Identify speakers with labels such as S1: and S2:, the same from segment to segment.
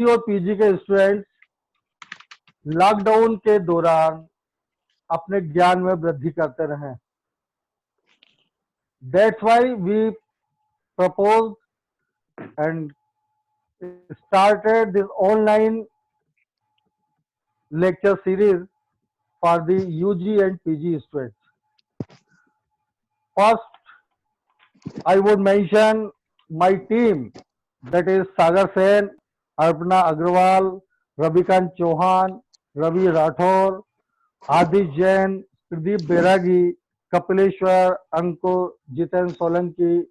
S1: और पीजी के students lockdown के दौरान अपने ज्ञान में वृद्धि करते रहें। That's why we proposed and started this online lecture series for the UG and PG students. First, I would mention my team, that is Sagar Sen, Arpana Agrawal, Ravikant Chauhan, Ravi Rathore, Adi Jain, Pradeep Beragi, Kapileshwar, Ankur, Jiten Solanki,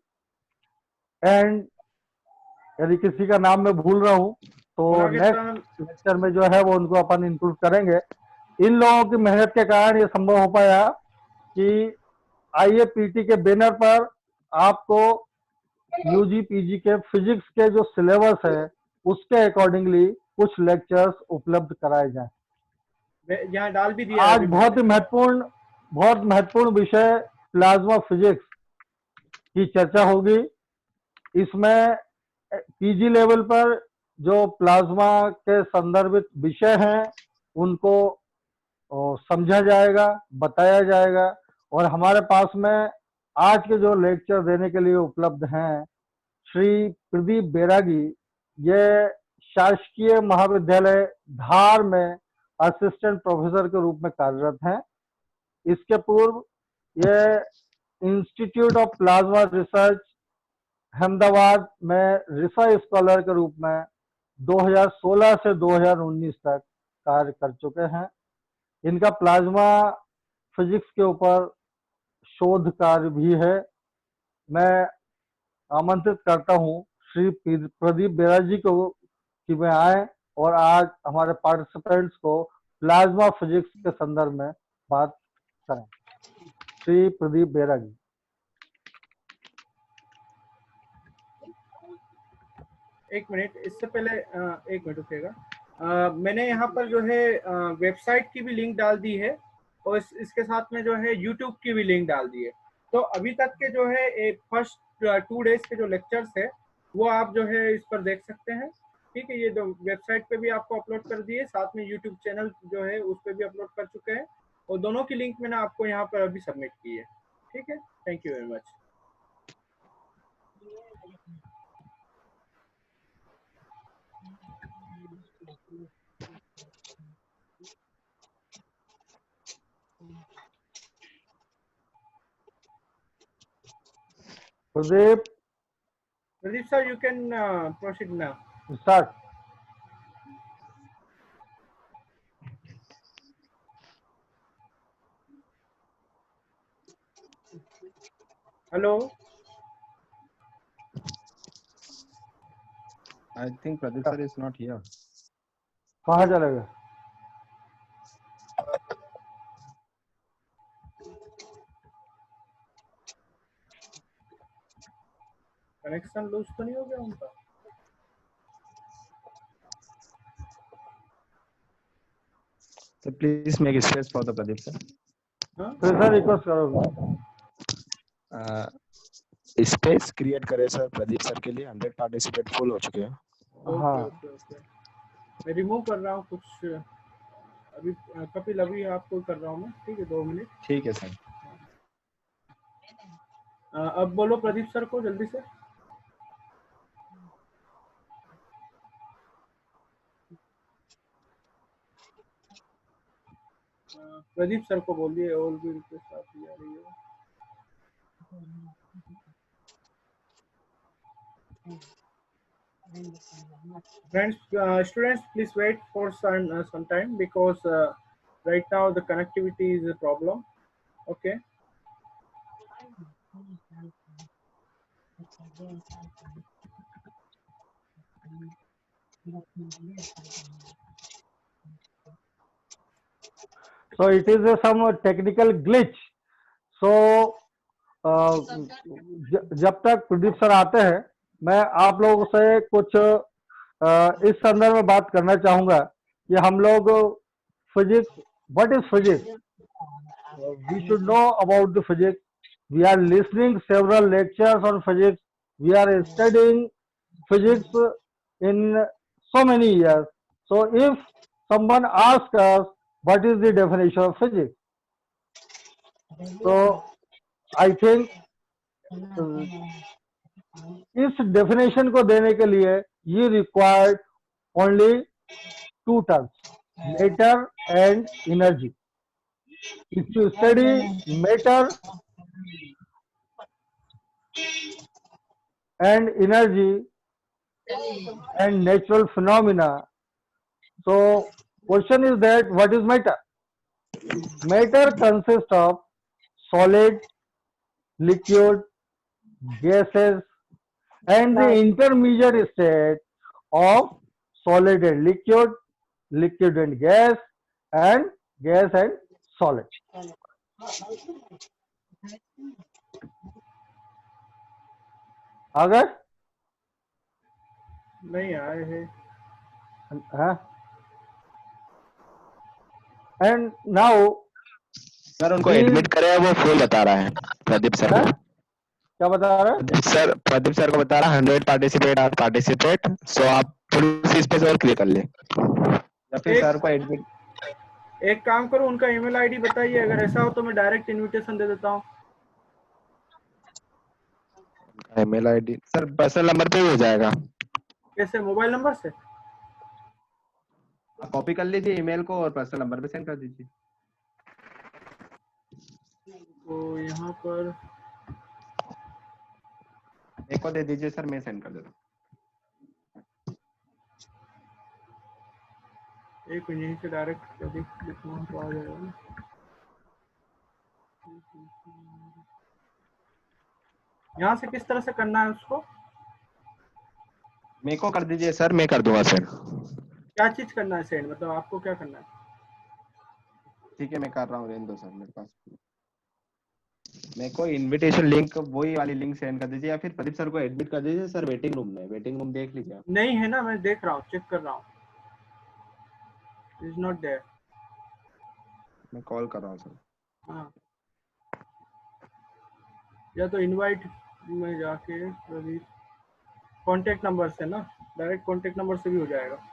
S1: and यदि किसी का नाम मैं भूल रहा हूं तो next lecture में जो है वो उनको अपन इंक्लूड करेंगे। इन लोगों की मेहनत के कारण ये संभव हो पाया कि आईएपीटी के बैनर पर आपको यूजी पीजी के फिजिक्स के जो सिलेबस है उसके अकॉर्डिंगली कुछ लेक्चर्स उपलब्ध कराए जाए।
S2: यहाँ डाल भी दिया।
S1: आज बहुत महत्वपूर्ण विषय प्लाज्मा फिजिक्स की चर्चा होगी। इसमें पीजी लेवल पर जो प्लाज्मा के संदर्भित विषय हैं उनको समझा जाएगा, बताया जाएगा। और हमारे पास में आज के जो लेक्चर देने के लिए उपलब्ध हैं श्री प्रदीप बैरागी, ये शासकीय महाविद्यालय धार में असिस्टेंट प्रोफेसर के रूप में कार्यरत हैं। इसके पूर्व ये institute of plasma research Ahmedabad में रिसर्च स्कॉलर के रूप में 2016 से 2019 तक कार्य कर चुके हैं। इनका प्लाज्मा फिजिक्स के ऊपर शोध कार्य भी है। मैं आमंत्रित करता हूं श्री प्रदीप बैरागी को कि वे आए और आज हमारे पार्टिसिपेंट्स को प्लाज्मा फिजिक्स के संदर्भ में बात करें। श्री प्रदीप बैरागी।
S2: एक मिनट, इससे पहले एक मिनट रुकेगा। मैंने यहाँ पर जो है वेबसाइट की भी लिंक डाल दी है और इसके साथ में जो है यूट्यूब की भी लिंक डाल दी है। तो अभी तक के जो है फर्स्ट 2 डेज के जो लेक्चर्स है वो आप जो है इस पर देख सकते हैं। ठीक है, ये जो वेबसाइट पे भी आपको अपलोड कर दिए, साथ में यूट्यूब चैनल जो है उस पर भी अपलोड कर चुके हैं और दोनों की लिंक मैंने आपको यहाँ पर अभी सबमिट की है। ठीक है, thank you very much. Pradeep sir, you can proceed now.
S1: Start.
S2: Hello.
S3: I think Pradeep sir is not here.
S1: कहाँ चला गया?
S2: कनेक्शन लूज तो नहीं हो गया उनका?
S3: So please make space for the Pradeep sir.
S1: Sir request करोगे?
S3: Space create करें सर प्रदीप सर के लिए। 100 पार्टिसिपेंट फुल हो चुके हैं।
S2: हाँ, मैं रिमूव कर रहा हूँ कुछ अभी। कपिल अभी आपको कर रहा हूँ मैं। ठीक है, 2 मिनट।
S3: ठीक है सर।
S2: अब बोलो प्रदीप सर को जल्दी से। प्रदीप सर को बोलिए और भी रिक्वेस्ट आती जा रही है। Friends, students, please wait for some time because right now the connectivity is a problem. Okay.
S1: So it is some technical glitch. So जब तक प्रदीप सर आते हैं मैं आप लोगों से कुछ इस संदर्भ में बात करना चाहूंगा कि हम लोग physics, what is physics, we should know about the physics. We are listening several lectures on physics. We are studying physics in so many years. So if someone asks us what is the definition of physics, so I think इस definition को देने के लिए you required only two terms, matter and energy. If you study matter and energy and natural phenomena, so question is that what is matter? Matter consists of solid, liquid, gases and the intermediate state of solid and liquid, liquid and gas and solid. आ गए?
S2: नहीं आए हैं।
S1: हाँ? And now
S3: sir उनको
S1: These-
S3: admit करे वो full बता रहा है प्रदीप सर
S1: हाँ?
S3: को।
S1: क्या बता रहे हैं?
S3: प्रदीप सर को बता रहा 100 पार्टिसिपेट आर पार्टिसिपेट, सो आप थोड़ी सी स्पेस और क्लियर कर ले या फिर
S2: एक-
S3: सर को एडमिट।
S2: एक काम करो, उनका ईमेल आईडी बताइए, अगर ऐसा हो तो मैं डायरेक्ट इनविटेशन दे देता हूँ।
S3: Email ID sir personal number पे ही हो जाएगा।
S2: कैसे, मोबाइल नंबर से?
S4: आप कॉपी कर लीजिए ईमेल को और पर्सनल नंबर पे सेंड कर दीजिए।
S2: तो यहाँ पर
S4: एक को दे दीजिए सर, मैं सेंड कर देता हूँ।
S2: एक मिनट, यहीं से डायरेक्ट लिखना तो आ जाएगा ना। यहाँ से किस तरह से करना है उसको?
S3: मेरे को कर दीजिए सर, मैं कर दूंगा सर।
S2: क्या चीज करना है सेंड, मतलब आपको क्या करना है?
S4: ठीक है मैं कर रहा हूँ, रहने दो सर मेरे पास। मेरे को इनविटेशन लिंक वही वाली लिंक सेंड कर दीजिए या फिर प्रदीप सर को एडमिट कर दीजिए। सर वेटिंग रूम में, वेटिंग रूम देख लीजिए आप।
S2: नहीं है ना, मैं देख रहा हूँ, चेक कर रहा हूँ। Is not there.
S4: मैं कॉल कर रहा हूँ सर।
S2: हाँ, या तो इनवाइट में जाके प्रदीप कांटेक्ट नंबर से ना, डायरेक्ट कांटेक्ट नंबर से भी हो जाएगा।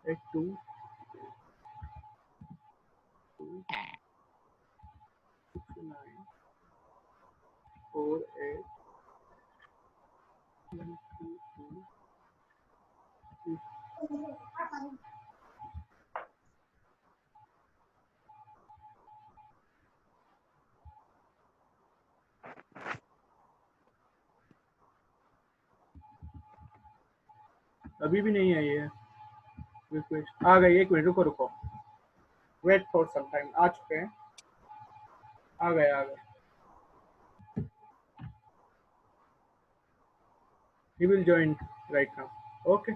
S2: एक 2 6 9 4 8 1 2 3। अभी भी नहीं आई है रिक्वेस्ट। आ गई, एक मिनट रुको रुको, वेट फॉर सम टाइम। आ चुके हैं, आ गए आ गए। He will join right now. Okay,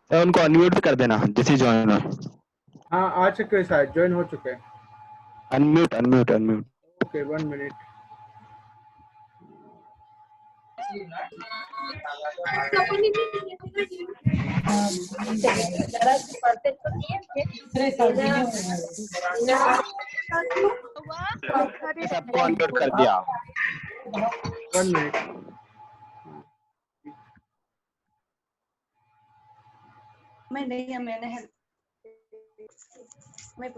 S3: sir उनको अनम्यूट भी कर देना जैसे ज्वाइन हो।
S2: हाँ आ चुके हैं, शायद ज्वाइन हो चुके हैं।
S3: Unmute unmute unmute.
S2: Okay 1 minute.
S3: सबको अनम्यूट कर दिया।
S2: 1 मिनट।
S5: मैं नहीं, मैंने मैं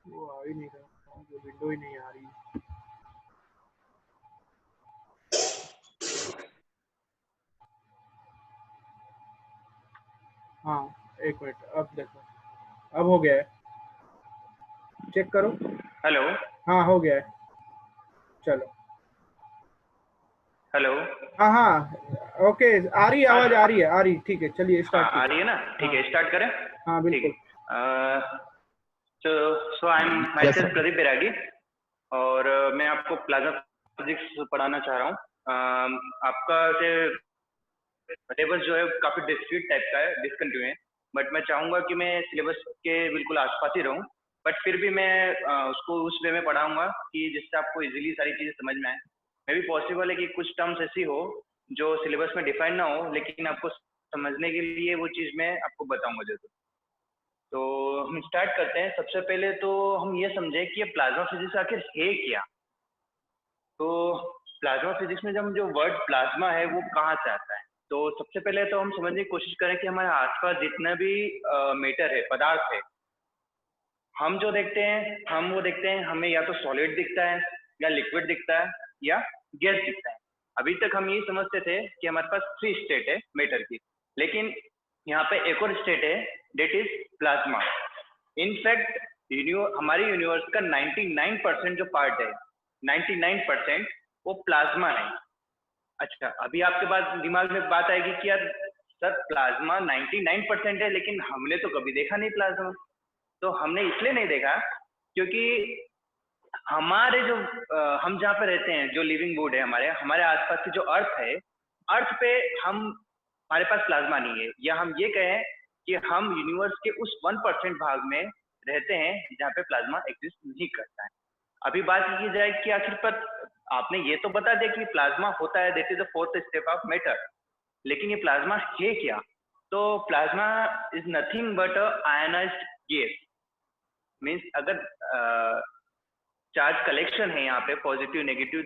S2: वो आ ही नहीं रहा, वो विंडो ही नहीं आ रही। हाँ एक मिनट, अब देखो, अब हो गया है, चेक करो।
S6: हेलो
S2: हाँ हो गया है, चलो।
S6: हेलो।
S2: हाँ हाँ ओके, आ रही है आवाज, आ रही है, आ रही, ठीक है चलिए
S6: हाँ
S2: स्टार्ट
S6: आ रही है ना, ठीक है स्टार्ट करें।
S2: हाँ
S6: ठीक
S2: बिल्कुल।
S6: है। So I am myself Pradeep Bairagi और मैं आपको प्लाज्मा फिजिक्स पढ़ाना चाह रहा हूँ। आपका से सिलेबस जो है काफी डिस्क्रीट टाइप का है, डिसकंटिन्यू है, बट मैं चाहूंगा कि मैं सिलेबस के बिल्कुल आसपास ही रहूं बट फिर भी मैं उसको उस वे में पढ़ाऊंगा कि जिससे आपको इजीली सारी चीजें समझ में आए। मे भी पॉसिबल है कि कुछ टर्म्स ऐसी हो जो सिलेबस में डिफाइन ना हो, लेकिन आपको समझने के लिए वो चीज मैं आपको बताऊंगा जरूर। तो हम स्टार्ट करते हैं। सबसे पहले तो हम ये समझे कि ये प्लाज्मा फिजिक्स आखिर है क्या। तो प्लाज्मा फिजिक्स में जब जो वर्ड प्लाज्मा है वो कहाँ से आता है, तो सबसे पहले तो हम समझने की कोशिश करें कि हमारे आसपास जितना भी मैटर है, पदार्थ है, हम जो देखते हैं हम वो देखते हैं, हमें या तो सॉलिड दिखता है या लिक्विड दिखता है या गैस दिखता है। अभी तक हम ये समझते थे कि हमारे पास 3 स्टेट है मैटर की, लेकिन यहाँ पे एक और स्टेट है डेट इज प्लाज्मा। इनफैक्ट हमारी यूनिवर्स का 99% जो पार्ट है, 99% वो प्लाज्मा है। अच्छा, अभी आपके पास दिमाग में बात आएगी कि यार सर प्लाज्मा 99% है, लेकिन हमने तो कभी देखा नहीं प्लाज्मा। तो हमने इसलिए नहीं देखा क्योंकि हमारे जो हम जहाँ पे रहते हैं, जो लिविंग वुड है, हमारे आसपास की जो अर्थ है, अर्थ पे हमारे पास प्लाज्मा नहीं है, या हम ये कहें कि हम यूनिवर्स के उस 1% भाग में रहते हैं जहाँ पे प्लाज्मा एग्जिस्ट नहीं करता है। अभी बात की जाए कि आखिर पर आपने ये तो बता दिया कि प्लाज्मा होता है, that is the 4th step of matter, लेकिन ये प्लाज्मा है क्या? तो plasma is nothing but a ionised gas. Means अगर चार्ज कलेक्शन है यहाँ पे, पॉजिटिव नेगेटिव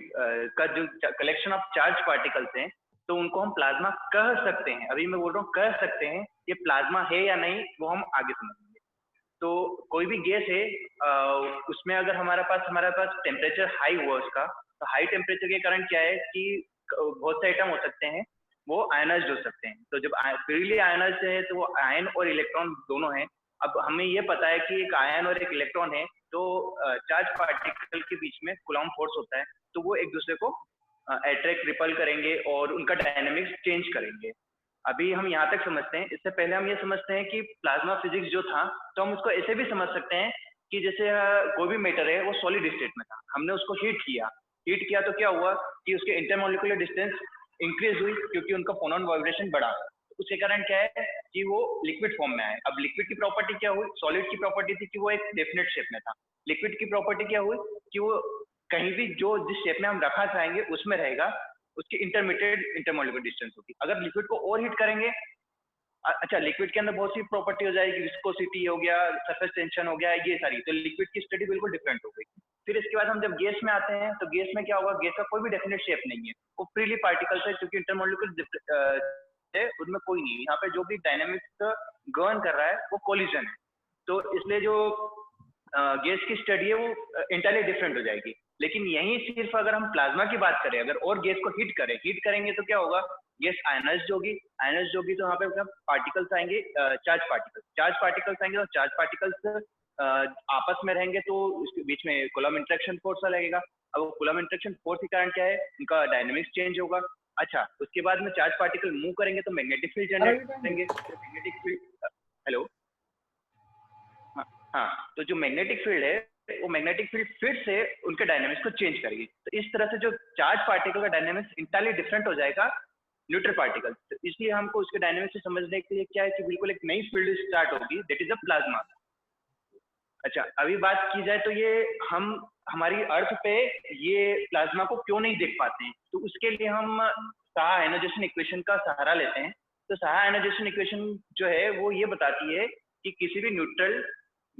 S6: का जो कलेक्शन ऑफ चार्ज पार्टिकल्स हैं, तो उनको हम प्लाज्मा कह सकते हैं। अभी मैं बोल रहा हूँ कह सकते हैं, ये प्लाज्मा है या नहीं वो हम आगे समझेंगे। तो कोई भी गैस है, उसमें अगर हमारे पास टेम्परेचर हाई हुआ उसका, तो हाई टेम्परेचर के कारण क्या है कि बहुत से आइटम हो सकते हैं वो आयनाइज्ड हो सकते हैं। तो जब फ्रीली आयनाइज्ड है तो वो आयन और इलेक्ट्रॉन दोनों हैं। अब हमें ये पता है कि एक आयन और एक इलेक्ट्रॉन है, तो चार्ज पार्टिकल के बीच में कूलॉम फोर्स होता है, तो वो एक दूसरे को अट्रैक्ट रिपल करेंगे और उनका डायनेमिक्स चेंज करेंगे। अभी हम यहाँ तक समझते हैं। इससे पहले हम ये समझते हैं कि प्लाज्मा फिजिक्स जो था, तो हम उसको ऐसे भी समझ सकते हैं कि जैसे कोई भी मैटर है वो सॉलिड स्टेट में था, हमने उसको हीट किया तो क्या हुआ कि उसके इंटरमोलिकुलर डिस्टेंस इंक्रीज हुई क्योंकि उनका फोनॉन वाइब्रेशन बढ़ा। उसके कारण क्या है कि वो लिक्विड फॉर्म में आए। अब लिक्विड की प्रॉपर्टी क्या हुई? सॉलिड की प्रॉपर्टी थी कि वो एक डेफिनेट शेप में था। लिक्विड की प्रॉपर्टी क्या हुई कि वो कहीं भी जिस शेप में हम रखना चाहेंगे उसमें रहेगा, उसकी इंटरमीडिएट इंटरमोलिकुलर डिस्टेंस होगी। अगर लिक्विड को और हीट करेंगे, अच्छा लिक्विड के अंदर बहुत सी प्रॉपर्टी हो जाएगी, विस्कोसिटी हो गया, सरफेस टेंशन हो गया, ये सारी, तो लिक्विड की स्टडी बिल्कुल डिफरेंट हो गई। फिर इसके बाद हम जब गैस में आते हैं, तो गैस में क्या होगा? गैस का कोई भी डेफिनेट शेप नहीं है, वो फ्रीली पार्टिकल्स है, क्योंकि इंटरमोलिकुलर है उनमें कोई नहीं है। यहाँ पे जो भी डायनेमिक्स गवर्न कर रहा है वो कोलिजन है। तो इसलिए जो गैस की स्टडी है वो इंटायरली डिफरेंट हो जाएगी। लेकिन यहीं सिर्फ अगर हम प्लाज्मा की बात करें, अगर और गैस को हीट करेंगे तो क्या होगा? गैस आयनाइज्ड होगी तो यहाँ पे पार्टिकल्स आएंगे, चार्ज पार्टिकल्स आएंगे, और चार्ज पार्टिकल्स आपस में रहेंगे तो उसके बीच में कूलम इंटरेक्शन फोर्स लगेगा। अब वो कूलम इंटरेक्शन फोर्स के कारण क्या है? उनका डायनेमिक्स चेंज होगा। अच्छा, उसके बाद में चार्ज पार्टिकल मूव करेंगे तो मैग्नेटिक फील्ड जनरेट करेंगे। मैग्नेटिक फील्ड, हेलो, हाँ, तो जो मैग्नेटिक फील्ड है वो मैग्नेटिक फील्ड फिर से उनके डायनेमिक्स को चेंज करेगी। तो इस तरह से जो चार्ज पार्टिकल का डायनेमिक्स इंटायरली डिफरेंट हो जाएगा न्यूट्रल पार्टिकल। तो इसलिए हमको उसके डायनेमिक्स से समझने के लिए क्या है कि बिल्कुल एक नई फील्ड स्टार्ट होगी, दैट इज अ प्लाज्मा। अच्छा, अभी बात की जाए तो ये हम हमारी अर्थ पे ये प्लाज्मा को क्यों नहीं देख पाते हैं, तो उसके लिए हम साहा आयनाइजेशन इक्वेशन का सहारा लेते हैं। तो साहा आयनाइजेशन इक्वेशन जो है वो ये बताती है कि किसी भी न्यूट्रल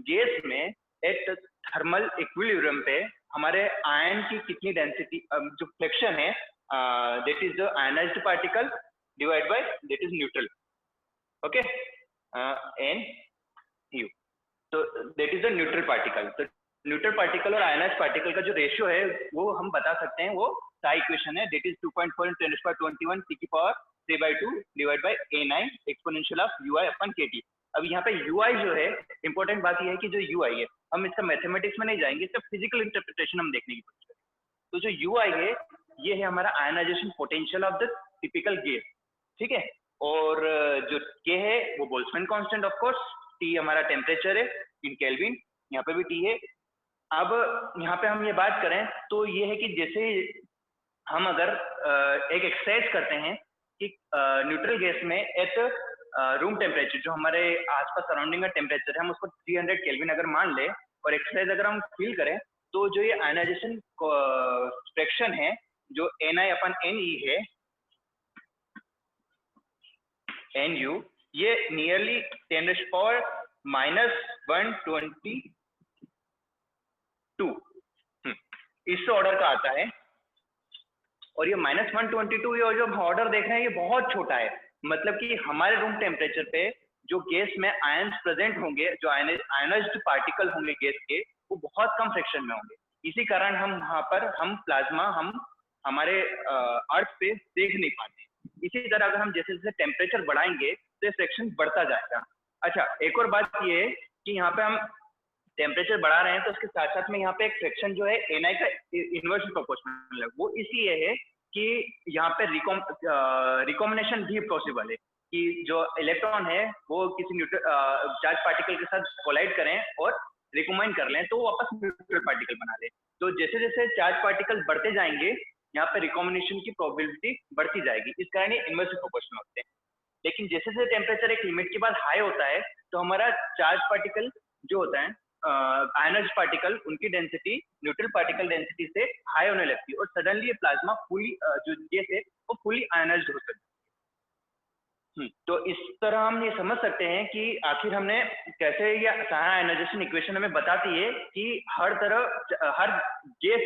S6: गैस में एट थर्मल इक्विलिब्रियम पे हमारे आयन की कितनी डेंसिटी, जो फ्रैक्शन है, that is the ionised particle divide by that is neutral, okay, n u. तो that is the neutral particle. तो न्यूट्रल पार्टिकल और आयनाइज्ड पार्टिकल का जो रेशियो है वो हम बता सकते हैं, वो साहा इक्वेशन है, दैट इज 2.4 × 10⁻21 t की power 3/2 divide by a9 exponential of ui upon kT। अब यहाँ पे ui जो है, इंपॉर्टेंट बात यह है कि जो ui है, हम इसका मैथमेटिक्स में नहीं जाएंगे, इसका फिजिकल इंटरप्रिटेशन हम देखने की कोशिश करेंगे। तो जो ui है, ये है हमारा ionisation potential of the typical gas, ठीक है। और जो k है वो Boltzmann constant, of course, t हमारा टेम्परेचर है इन केल्विन, यहाँ पे भी t है। अब यहाँ पे हम ये बात करें तो ये है कि जैसे हम अगर एक एक्सरसाइज करते हैं कि न्यूट्रल गैस में एट रूम टेम्परेचर, जो हमारे आसपास सराउंडिंग का टेम्परेचर है, हम उसको 300 केल्विन अगर मान ले, और एक्सरसाइज अगर हम फील करें तो जो ये आयनाइजेशन फ्रैक्शन है जो Ni/Ne है Nu, ये नियरली 10⁻⁻122 इस ऑर्डर का आता है। और ये -122 ये जो ऑर्डर देख रहे हैं ये बहुत छोटा है, मतलब कि हमारे रूम टेम्परेचर पे जो गैस में आयंस प्रेजेंट होंगे, जो आयनाइज्ड पार्टिकल होंगे गैस के, वो बहुत कम फ्रैक्शन में होंगे। इसी कारण हम वहां पर हम प्लाज्मा हम हमारे अर्थ पे देख नहीं पाते। इसी तरह अगर हम जैसे जैसे टेम्परेचर बढ़ाएंगे तो ये फ्रैक्शन बढ़ता जाएगा। अच्छा, एक और बात ये है कि यहाँ पे हम टेम्परेचर बढ़ा रहे हैं तो उसके साथ साथ में यहाँ पे एक फ्रैक्शन जो है Ni का इन्वर्सली प्रोपोर्शनल है। वो इसलिए है कि यहाँ पे रिकॉम्बिनेशन भी पॉसिबल है कि जो इलेक्ट्रॉन है वो किसी चार्ज पार्टिकल के साथ कोलाइड करें और रिकॉम्बाइन कर लें तो वो वापस न्यूट्रल पार्टिकल बना ले। तो जैसे जैसे चार्ज पार्टिकल बढ़ते जाएंगे यहाँ पे रिकॉम्बिनेशन की प्रोबेबिलिटी बढ़ती जाएगी, इस कारण ये इन्वर्सली प्रोपोर्शनल होते हैं। लेकिन जैसे जैसे टेम्परेचर एक लिमिट के बाद हाई होता है तो हमारा चार्ज पार्टिकल जो होता है आयनाइज्ड पार्टिकल, उनकी डेंसिटी न्यूट्रल पार्टिकल डेंसिटी से हाई होने लगती है और सडनली ये प्लाज्मा फुली जो गैस है वो फुली आयनाइज्ड हो सकती है। तो इस तरह हम ये समझ सकते हैं कि आखिर हमने कैसे ये सारा आयनाइजेशन इक्वेशन हमें बताती है कि हर गैस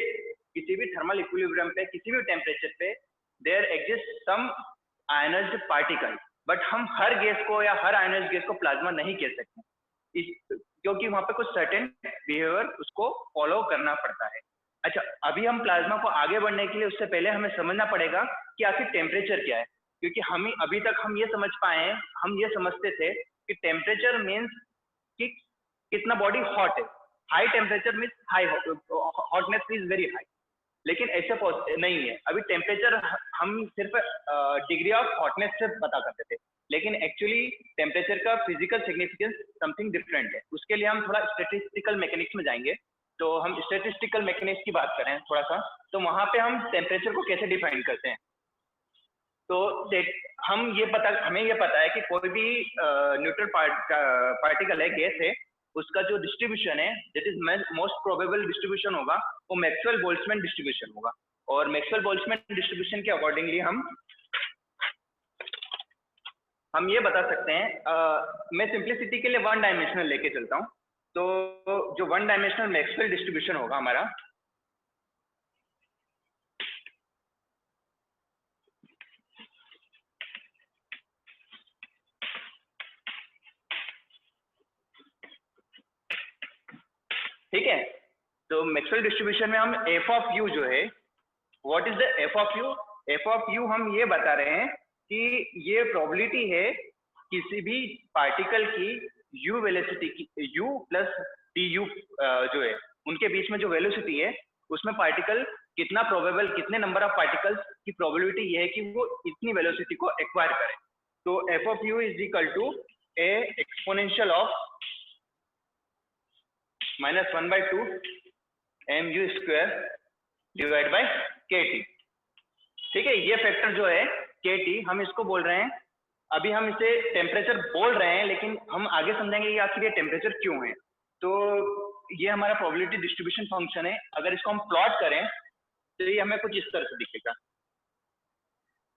S6: किसी भी थर्मल इक्विलिब्रियम पे किसी भी टेम्परेचर पे there exist some ionised particle, but हम हर गैस को या हर आयनाइज्ड गैस को प्लाज्मा नहीं कह सकते क्योंकि वहां पे कुछ सर्टेन बिहेवियर उसको फॉलो करना पड़ता है। अच्छा, अभी हम प्लाज्मा को आगे बढ़ने के लिए उससे पहले हमें समझना पड़ेगा कि आखिर टेम्परेचर क्या है, क्योंकि हम अभी तक हम ये समझ पाए हैं, हम ये समझते थे कि टेम्परेचर मीन्स कि कितना बॉडी हॉट है, high temperature means high hotness is very high, लेकिन ऐसा नहीं है। अभी टेम्परेचर हम सिर्फ डिग्री ऑफ हॉटनेस से पता करते थे, लेकिन एक्चुअली टेम्परेचर का फिजिकल सिग्निफिकेंस समथिंग डिफरेंट है। उसके लिए हम थोड़ा स्टैटिस्टिकल मैकेनिक्स में जाएंगे। तो हम स्टैटिस्टिकल मैकेनिक्स की बात करें थोड़ा सा, तो वहां पे हम टेम्परेचर को कैसे डिफाइन करते हैं। तो हमें ये पता है कि कोई भी न्यूट्रल पार्टिकल है, गैस है, उसका जो डिस्ट्रीब्यूशन है that is most probable distribution होगा वो मैक्सवेल बोल्ट्जमैन डिस्ट्रीब्यूशन होगा। और मैक्सवेल बोल्ट्जमैन डिस्ट्रीब्यूशन के अकॉर्डिंगली हम ये बता सकते हैं, मैं सिंप्लिसिटी के लिए वन डायमेंशनल लेके चलता हूं। तो जो वन डायमेंशनल मैक्सवेल डिस्ट्रीब्यूशन होगा हमारा, ठीक है। तो मैक्सवेल डिस्ट्रीब्यूशन में हम एफ ऑफ यू जो है, what is the F of you? F of you हम ये बता रहे हैं कि ये प्रोबेबिलिटी है किसी भी पार्टिकल की यू वेलोसिटी की, यू प्लस डी यू जो है उनके बीच में जो वेलोसिटी है उसमें पार्टिकल कितना प्रोबेबल, कितने नंबर ऑफ पार्टिकल्स की प्रोबेबिलिटी ये है कि वो इतनी वेलोसिटी को एक्वायर करें। तो F of U is equal to a exponential of -1/2 mu square divide by kT। ठीक है, ये फैक्टर जो है kT, हम इसको बोल रहे हैं, अभी हम इसे टेम्परेचर बोल रहे हैं लेकिन हम आगे समझेंगे कि आखिर ये टेम्परेचर क्यों है। तो ये हमारा प्रोबेबिलिटी डिस्ट्रीब्यूशन फंक्शन है। अगर इसको हम प्लॉट करें तो ये हमें कुछ इस तरह से दिखेगा।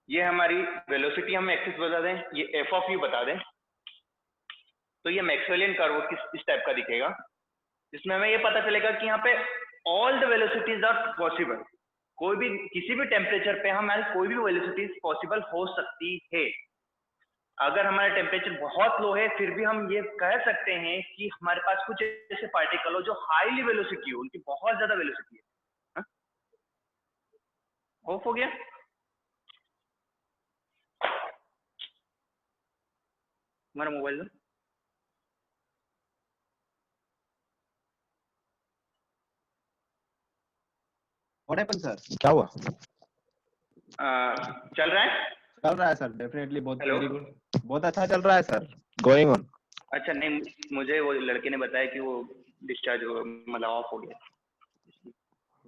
S6: ये हमारी वेलोसिटी हम एक्सिस बता दें, ये एफ ऑफ यू बता दें, तो ये मैक्सवेलियन कर्व इस टाइप का दिखेगा, जिसमें हमें ये पता चलेगा कि यहाँ पे all the velocities are possible. कोई भी किसी भी टेम्परेचर पे हमारे कोई भी वेलोसिटीज पॉसिबल हो सकती है। अगर हमारा टेम्परेचर बहुत लो है फिर भी हम ये कह सकते हैं कि हमारे पास कुछ ऐसे पार्टिकल हो जो हाईली वेलोसिटी हो, उनकी बहुत ज्यादा वेलोसिटी है। ऑफ हो गया? हमारा मोबाइल में
S4: व्हाट हैपेंड सर?
S3: क्या हुआ?
S6: चल रहा है?
S4: चल रहा है सर, डेफिनेटली बहुत
S6: Hello?
S4: वेरी गुड, बहुत अच्छा चल रहा है सर।
S3: Going on.
S6: अच्छा, नहीं, मुझे वो लड़के ने बताया कि वो डिस्चार्ज मतलब ऑफ हो गया।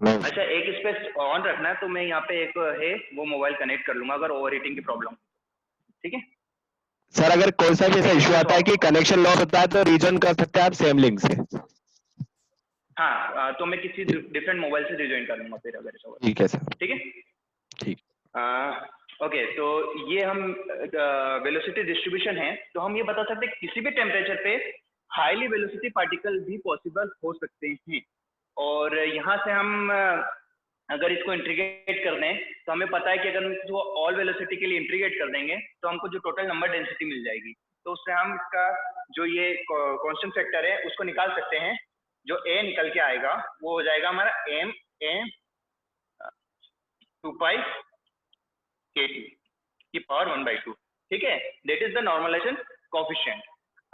S6: अच्छा, एक स्पेस ऑन रखना है, तो मैं यहाँ पे एक है वो मोबाइल कनेक्ट कर लूंगा अगर ओवर हीटिंग की प्रॉब्लम, ठीक है
S3: सर, अगर कोई सा भी ऐसा इशू आता है कि कनेक्शन लॉस होता है तो रीजन कर सकते हैं आप सेम लिंक से।
S6: हाँ तो मैं किसी डिफरेंट मोबाइल से रिज्वाइन कर लूंगा फिर अगर ऐसा हो।
S3: ठीक है सर।
S6: ठीक है
S3: ठीक।
S6: ओके तो ये हम वेलोसिटी डिस्ट्रीब्यूशन है, तो हम ये बता सकते हैं किसी भी टेम्परेचर पे हाईली वेलोसिटी पार्टिकल भी पॉसिबल हो सकते हैं। और यहाँ से हम अगर इसको इंटीग्रेट कर दें तो हमें पता है कि अगर हम इसको ऑल वेलोसिटी के लिए इंटीग्रेट कर देंगे तो हमको जो टोटल नंबर डेंसिटी मिल जाएगी, तो उससे हम इसका जो ये कांस्टेंट फैक्टर है उसको निकाल सकते हैं। जो ए निकल के आएगा वो हो जाएगा हमारा एम एम 2 पाई के टी की पावर 1/2। ठीक है, that is the normalisation coefficient.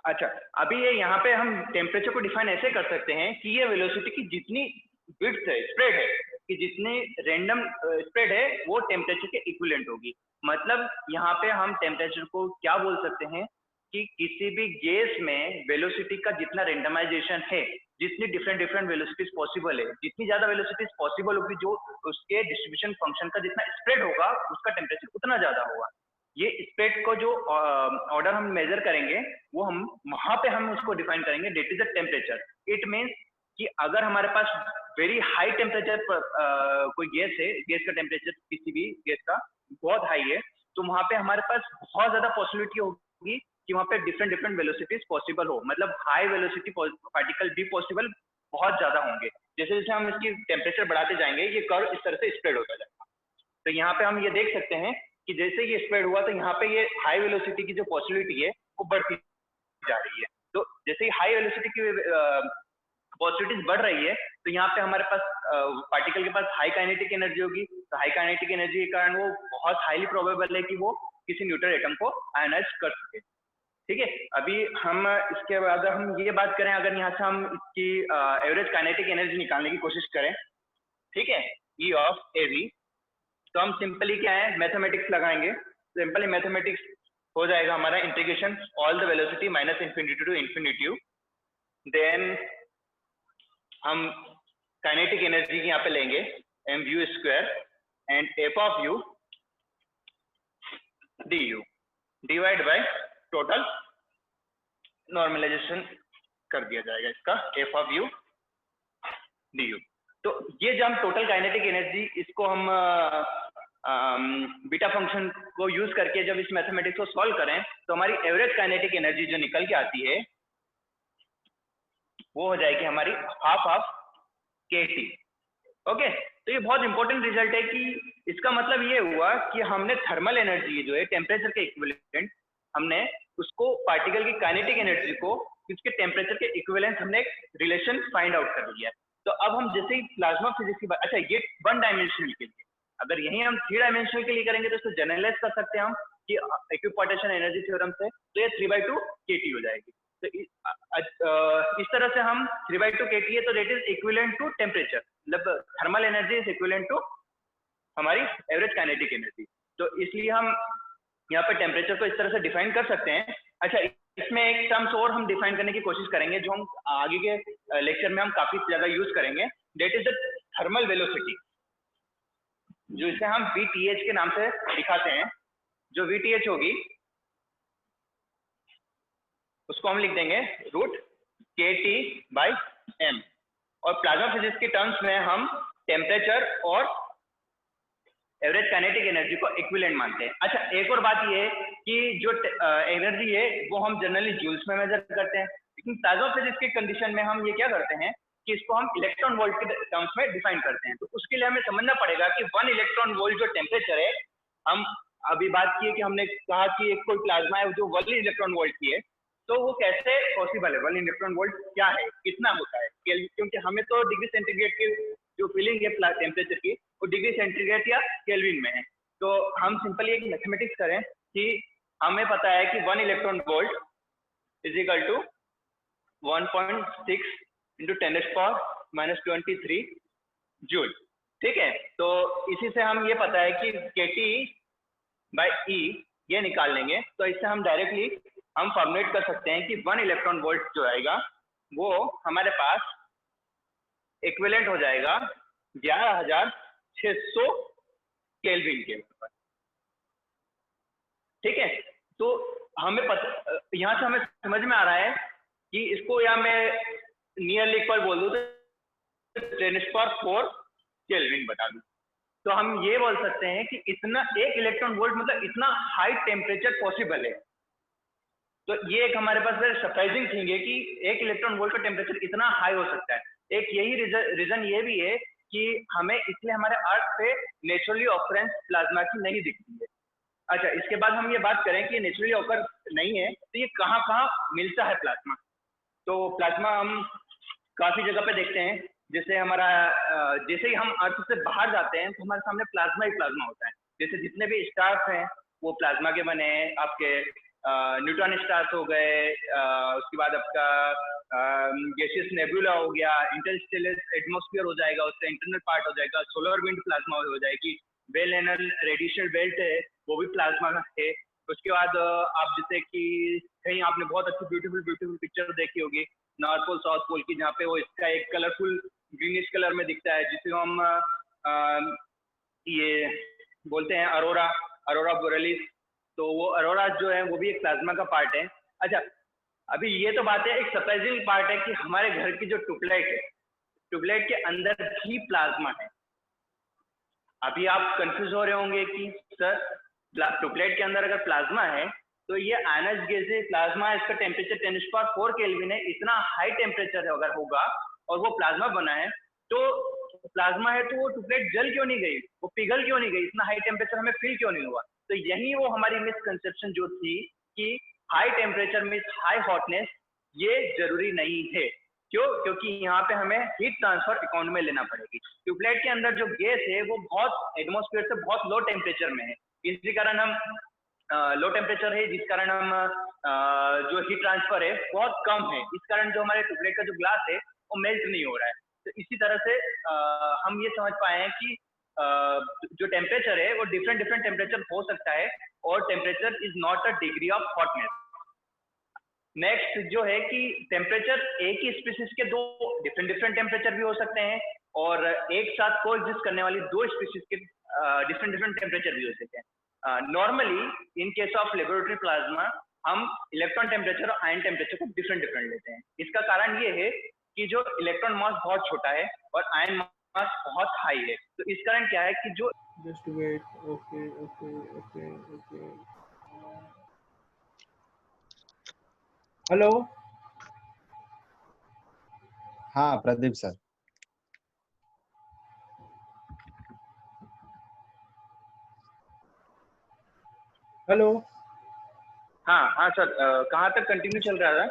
S6: अच्छा, अभी ये यहाँ पे हम टेम्परेचर को डिफाइन ऐसे कर सकते हैं कि ये वेलोसिटी की जितनी विड्थ है, स्प्रेड है, कि जितनी रैंडम स्प्रेड है वो टेम्परेचर के इक्विवेलेंट होगी। मतलब यहाँ पे हम टेम्परेचर को क्या बोल सकते हैं कि किसी भी गैस में वेलोसिटी का जितना रेंडमाइजेशन है, जितनी डिफरेंट वेलोसिटीज पॉसिबल है, जितनी ज्यादा वेलोसिटीज पॉसिबल होगी, जो उसके डिस्ट्रीब्यूशन फंक्शन का जितना स्प्रेड होगा उसका टेम्परेचर उतना ज्यादा होगा। ये स्प्रेड को जो ऑर्डर हम मेजर करेंगे वो हम वहां पे हम उसको डिफाइन करेंगे, that is the temperature. It means कि अगर हमारे पास वेरी हाई टेम्परेचर पर कोई गैस है, गैस का टेम्परेचर किसी भी गैस का बहुत हाई है, तो वहां पे हमारे पास बहुत ज्यादा पॉसिबिलिटी होगी कि वहां पे डिफरेंट वेलोसिटीज पॉसिबल हो, मतलब हाई वेलोसिटी पार्टिकल भी पॉसिबल बहुत ज्यादा होंगे। जैसे जैसे हम इसकी टेम्परेचर बढ़ाते जाएंगे ये कर्व इस तरह से स्प्रेड होता जाएगा। तो यहाँ पे हम ये देख सकते हैं कि जैसे ये स्प्रेड हुआ तो यहाँ पे ये हाई वेलोसिटी की जो पॉसिबिलिटी है वो बढ़ती जा रही है। तो जैसे ही हाई वेलोसिटी की पॉसिबिलिटीज बढ़ रही है तो यहाँ पे हमारे पास पार्टिकल के पास हाई काइनेटिक एनर्जी होगी। तो हाई काइनेटिक एनर्जी के कारण वो बहुत हाईली प्रोबेबल है कि वो किसी न्यूट्रल एटम को आयनाइज कर सके। ठीक है, अभी हम इसके बाद हम ये बात करें, अगर यहाँ से हम इसकी एवरेज काइनेटिक एनर्जी निकालने की कोशिश करें, ठीक है, ई ऑफ ए वी, तो हम सिंपली क्या है मैथमेटिक्स लगाएंगे। सिंपली मैथमेटिक्स हो जाएगा हमारा integration all the velocity minus infinity to infinity, then हम काइनेटिक एनर्जी यहाँ पे लेंगे M U square and F of U D U divide by total normalisation कर दिया जाएगा इसका F of U D U. तो ये जब हम टोटल काइनेटिक एनर्जी इसको हम बीटा फंक्शन को यूज करके जब इस मैथमेटिक्स को सॉल्व करें तो हमारी एवरेज काइनेटिक एनर्जी जो निकल के आती है वो हो जाएगी हमारी हाफ ऑफ के टी। ओके, तो ये बहुत इंपॉर्टेंट रिजल्ट है कि इसका मतलब ये हुआ कि हमने थर्मल एनर्जी जो है टेम्परेचर के इक्विवेलेंट, हमने उसको पार्टिकल की काइनेटिक एनर्जी को उसके टेम्परेचर के इक्विवेलेंट हमने एक रिलेशन फाइंड आउट कर लिया है। तो अब हम जैसे ही प्लाज्मा फिजिक्स की बात, अच्छा ये 1 डायमेंशनल के लिए, अगर यही हम 3 डायमेंशनल के लिए करेंगे तो इसको जनरलाइज कर सकते हैं हम कि इक्विपोटेंशियल एनर्जी थ्योरम से, तो ये 3/2 kT हो जाएगी। तो इस तरह से हम 3/2 kT है तो that is equivalent to temperature, मतलब thermal energy is equivalent to हमारी एवरेज काइनेटिक एनर्जी। तो इसलिए हम यहाँ पे टेम्परेचर को इस तरह से डिफाइन कर सकते हैं। अच्छा, इसमें एक टर्म्स और हम डिफाइन करने की कोशिश करेंगे जो हम आगे के लेक्चर में हम काफी ज्यादा यूज करेंगे, that is the thermal velocity, जो इसे हम VTH के नाम से दिखाते हैं। जो VTH होगी उसको हम लिख देंगे √kT/m, और प्लाज्मा फिजिक्स के टर्म्स में हम टेम्परेचर और एवरेज काइनेटिक एनर्जी को इक्विवेलेंट मानते हैं। अच्छा, एक और बात ये है कि जो एनर्जी है वो हम जनरली जूल्स में मेजर करते हैं, लेकिन प्लाज्मा फिजिक्स के कंडीशन में हम ये क्या करते हैं कि इसको हम इलेक्ट्रॉन वोल्ट के टर्म्स में डिफाइन करते हैं। तो उसके लिए हमें समझना पड़ेगा कि 1 इलेक्ट्रॉन वोल्ट जो टेम्परेचर है, हम अभी बात की है कि हमने कहा कि एक कोई प्लाज्मा है जो 1 इलेक्ट्रॉन वोल्ट की है, तो वो कैसे पॉसिबल है, 1 इलेक्ट्रॉन वोल्ट क्या है, कितना होता है, क्योंकि हमें तो डिग्री सेंटीग्रेड की जो फीलिंग है टेम्परेचर की वो डिग्री सेंटीग्रेड या केल्विन में है। तो हम सिंपली एक मैथमेटिक्स करें कि हमें पता है कि 1 electron volt is equal to 1.6 × 10⁻⁻23 joule. ठीक है, तो इसी से हम ये पता है कि kT/E ये निकाल लेंगे, तो इससे हम डायरेक्टली हम फॉर्मुलेट कर सकते हैं कि 1 इलेक्ट्रॉन वोल्ट जो आएगा वो हमारे पास इक्विवेलेंट हो जाएगा 11,600 केल्विन के। ठीक है, तो हमें पता, यहाँ से हमें समझ में आ रहा है कि इसको या मैं नियरली इक्वल बोल दूं तो 10⁴ केल्विन बता दूं, तो हम ये बोल सकते हैं कि इतना 1 इलेक्ट्रॉन वोल्ट मतलब इतना हाई टेम्परेचर पॉसिबल है। तो ये एक हमारे पास सरप्राइजिंग थिंग है कि 1 इलेक्ट्रॉन वोल्ट का टेम्परेचर इतना हाई हो सकता है। एक यही रीजन ये भी है कि हमें इसलिए हमारे अर्थ पे नेचुरली ऑकरेंस प्लाज्मा की नहीं दिखती है। अच्छा, इसके बाद हम ये बात करें कि नेचुरली ऑकर नहीं है तो ये कहाँ कहाँ मिलता है प्लाज्मा। तो प्लाज्मा हम काफी जगह पे देखते हैं, जैसे हमारा जैसे ही हम अर्थ से बाहर जाते हैं तो हमारे सामने प्लाज्मा ही प्लाज्मा होता है। जैसे जितने भी स्टार्स हैं वो प्लाज्मा के बने हैं, आपके न्यूट्रॉन स्टार्स हो गए, उसके बाद आपका गैसियस नेबुला हो गया, इंटरस्टेलर एटमॉस्फेयर हो जाएगा, उसका इंटरनल पार्ट हो जाएगा, सोलर विंड प्लाज्मा हो जाएगी, वेल एनल रेडिएशनल बेल्ट है वो भी प्लाज्मा है। उसके बाद आप जैसे कि कहीं आपने बहुत अच्छी ब्यूटीफुल पिक्चर देखी होगी नॉर्थ पोल साउथ पोल की, जहाँ पे वो इसका एक कलरफुल ग्रीनिश कलर में दिखता है, जिसे हम ये बोलते हैं अरोरा बोरेलिस। तो वो अरोरा जो है वो भी एक प्लाज्मा का पार्ट है। अच्छा, अभी ये तो बात है, एक सरप्राइजिंग पार्ट है कि हमारे घर की जो ट्यूबलाइट है, ट्यूबलाइट के अंदर भी प्लाज्मा है। अभी आप कंफ्यूज हो रहे होंगे कि सर ट्यूबलाइट के अंदर अगर प्लाज्मा है तो ये आयनाइज्ड गैस है, प्लाज्मा है, इसका टेम्परेचर 10⁴ केल्विन है, इतना हाई टेम्परेचर अगर होगा और वो प्लाज्मा बना है तो प्लाज्मा है तो वो ट्यूबलाइट जल क्यों नहीं गई, वो पिघल क्यों नहीं गई, इतना हाई टेम्परेचर हमें फील क्यों नहीं हुआ। तो यही वो हमारी मिसकंसेप्शन जो थी कि high temperature means high hotness, ये जरूरी नहीं है। क्यों? क्योंकि यहाँ पे हमें हीट ट्रांसफर अकाउंट में लेना पड़ेगी। ट्यूबलाइट के अंदर जो गैस है वो बहुत एटमॉस्फेयर से बहुत लो टेम्परेचर में है, इसी कारण हम लो टेम्परेचर है, जिस कारण हम जो हीट ट्रांसफर है बहुत कम है, इस कारण जो हमारे ट्यूबलाइट का जो ग्लास है वो मेल्ट नहीं हो रहा है। तो इसी तरह से हम ये समझ पाए हैं कि जो टेम्परेचर है वो डिफरेंट टेम्परेचर हो सकता है और temperature is not a degree of hotness. Next जो है कि टेम्परेचर एक ही स्पीसीज के दो डिफरेंट टेम्परेचर भी हो सकते हैं और एक साथ कोएग्जिस्ट करने वाली दो स्पीसीज के डिफरेंट टेम्परेचर भी हो सकते हैं। Normally in case of laboratory plasma हम इलेक्ट्रॉन टेम्परेचर और आयन टेम्परेचर को डिफरेंट लेते हैं। इसका कारण ये है कि जो इलेक्ट्रॉन मास बहुत छोटा है और आयन मास बहुत हाई है, तो इस कारण क्या है कि जो
S2: जस्ट वेट, ओके। हेलो,
S4: हाँ प्रदीप सर।
S2: हेलो।
S6: हाँ सर, कहाँ तक कंटिन्यू चल रहा था?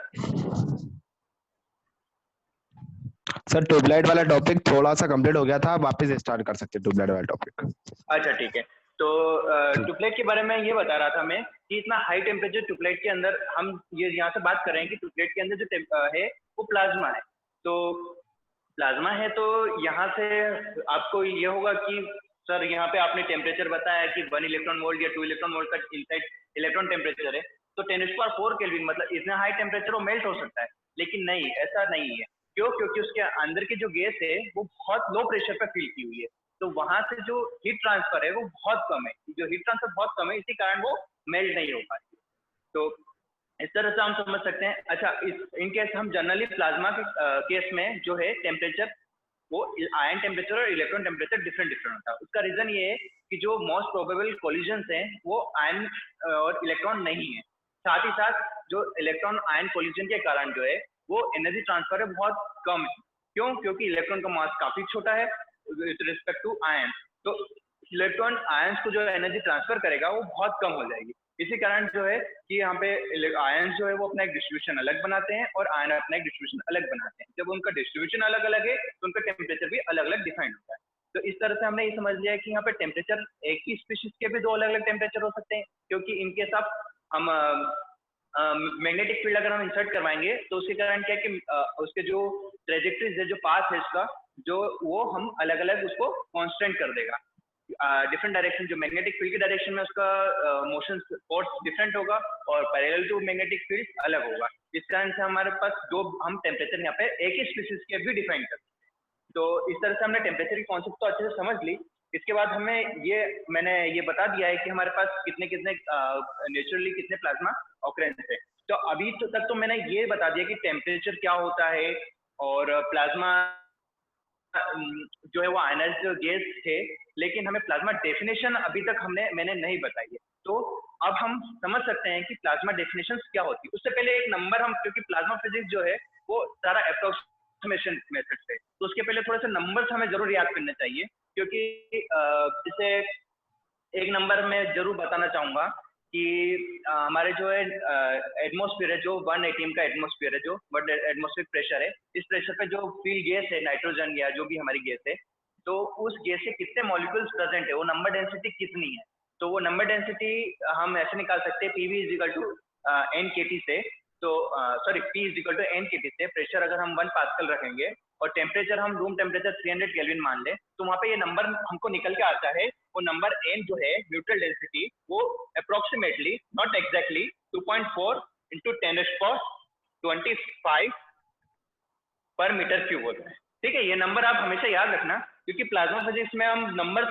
S3: सर ट्यूबलाइट वाला टॉपिक थोड़ा सा कंप्लीट हो गया था, वापस स्टार्ट कर सकते हैं ट्यूबलाइट वाला टॉपिक।
S6: अच्छा ठीक है, तो ट्यूबलाइट के बारे में ये बता रहा था मैं कि इतना हाई टेम्परेचर ट्यूबलाइट के अंदर हम ये यहाँ से बात कर रहे हैं कि ट्यूबलाइट के अंदर जो है वो प्लाज्मा है। तो प्लाज्मा है तो यहाँ से आपको ये होगा कि सर यहाँ पे आपने टेम्परेचर बताया कि 1 इलेक्ट्रॉन वोल्ट या 2 इलेक्ट्रॉन वोल्ट का इनसाइड इलेक्ट्रॉन टेम्परेचर है, तो 10⁴ केल्विन मतलब इतना हाई टेम्परेचर वो मेल्ट हो सकता है। लेकिन नहीं, ऐसा नहीं है। क्यों? क्योंकि उसके अंदर की जो गैस है वो बहुत लो प्रेशर पर फील की हुई है, तो वहां से जो हीट ट्रांसफर है वो बहुत कम है। जो हीट ट्रांसफर बहुत कम है इसी कारण वो मेल्ट नहीं हो पाती। तो इस तरह से हम समझ सकते हैं। अच्छा, इन केस हम जनरली प्लाज्मा के केस में जो है टेम्परेचर वो आयन टेम्परेचर और इलेक्ट्रॉन टेम्परेचर डिफरेंट होता है। उसका रीजन ये है कि जो मोस्ट प्रोबेबल कोलिजन्स हैं वो आयन और इलेक्ट्रॉन नहीं है। साथ ही साथ जो इलेक्ट्रॉन आयन कोलिजन के कारण जो है वो एनर्जी ट्रांसफर है बहुत कम है। क्यों? क्योंकि इलेक्ट्रॉन का मास काफी छोटा है विद रिस्पेक्ट टू आयन, तो इलेक्ट्रॉन आयंस को जो एनर्जी ट्रांसफर करेगा वो बहुत कम हो जाएगी। इसी कारण जो है कि यहाँ पे आयंस जो है वो अपना एक डिस्ट्रीब्यूशन अलग बनाते हैं और आयन अपना एक डिस्ट्रीब्यूशन अलग बनाते हैं। जब उनका डिस्ट्रीब्यूशन अलग अलग है तो उनका टेम्परेचर भी अलग अलग डिफाइंड होता है। तो इस तरह से हमने ये समझ लिया है कि यहाँ पे टेम्परेचर एक ही स्पीशीज के भी दो अलग अलग टेम्परेचर हो सकते हैं, क्योंकि इनके साथ हम मैग्नेटिक फील्ड अगर हम इंसर्ट करवाएंगे तो उसके कारण क्या है कि उसके जो ट्रेजेक्टरीज है, जो पाथ है इसका, जो वो हम अलग अलग उसको कांस्टेंट कर देगा। डिफरेंट डायरेक्शन, जो मैग्नेटिक फील्ड की डायरेक्शन में उसका मोशन फोर्स डिफरेंट होगा और पैरेलल टू मैग्नेटिक फील्ड अलग होगा। इस कारण से हमारे पास जो हम टेम्परेचर यहाँ पे एक ही स्पीशीज के भी डिफाइन करते हैं। तो इस तरह से हमने टेम्परेचर की कॉन्सेप्ट तो अच्छे से समझ ली। इसके बाद मैंने ये बता दिया है कि हमारे पास कितने नेचुरली कितने प्लाज्मा ऑकरेंस है। तो अभी तक तो मैंने ये बता दिया कि टेम्परेचर क्या होता है और प्लाज्मा जो है वो आयनाइज्ड गैस थे, लेकिन हमें प्लाज्मा डेफिनेशन अभी तक मैंने नहीं बताई है। तो अब हम समझ सकते हैं कि प्लाज्मा डेफिनेशन क्या होती है। उससे पहले एक नंबर हम, क्योंकि प्लाज्मा फिजिक्स जो है वो सारा अप्रोक्सीमेशन मेथड से, तो उसके पहले थोड़े से नंबर्स हमें जरूर याद करने चाहिए, क्योंकि जैसे एक नंबर मैं जरूर बताना चाहूंगा कि हमारे जो है एटमॉस्फेयर है, जो 1 atm का एटमॉस्फेयर है, जो एटमॉस्फेरिक प्रेशर है, इस प्रेशर पे जो फील्ड गैस है, नाइट्रोजन या जो भी हमारी गैस है, तो उस गैस से कितने मॉलिक्यूल्स प्रेजेंट है, वो नंबर डेंसिटी कितनी है। तो वो नंबर डेंसिटी हम ऐसे निकाल सकते हैं, PV is equal to N KT से। तो sorry, P is equal to N KT से। प्रेशर अगर हम 1 पास्कल रखेंगे और टेम्परेचर हम रूम टेम्परेचर 300 केल्विन मान ले, तो वहां पे ये नंबर हमको निकल के आता है। वो नंबर एन जो है, न्यूट्रल डेंसिटी, वो अप्रोक्सीमेटली, नॉट एग्जैक्टली, 2.4 इंटू 10⁻25 पर मीटर क्यूब होता है। ठीक है, ये नंबर आप हमेशा याद रखना, क्योंकि प्लाज्मा फिजिक्स में हम नंबर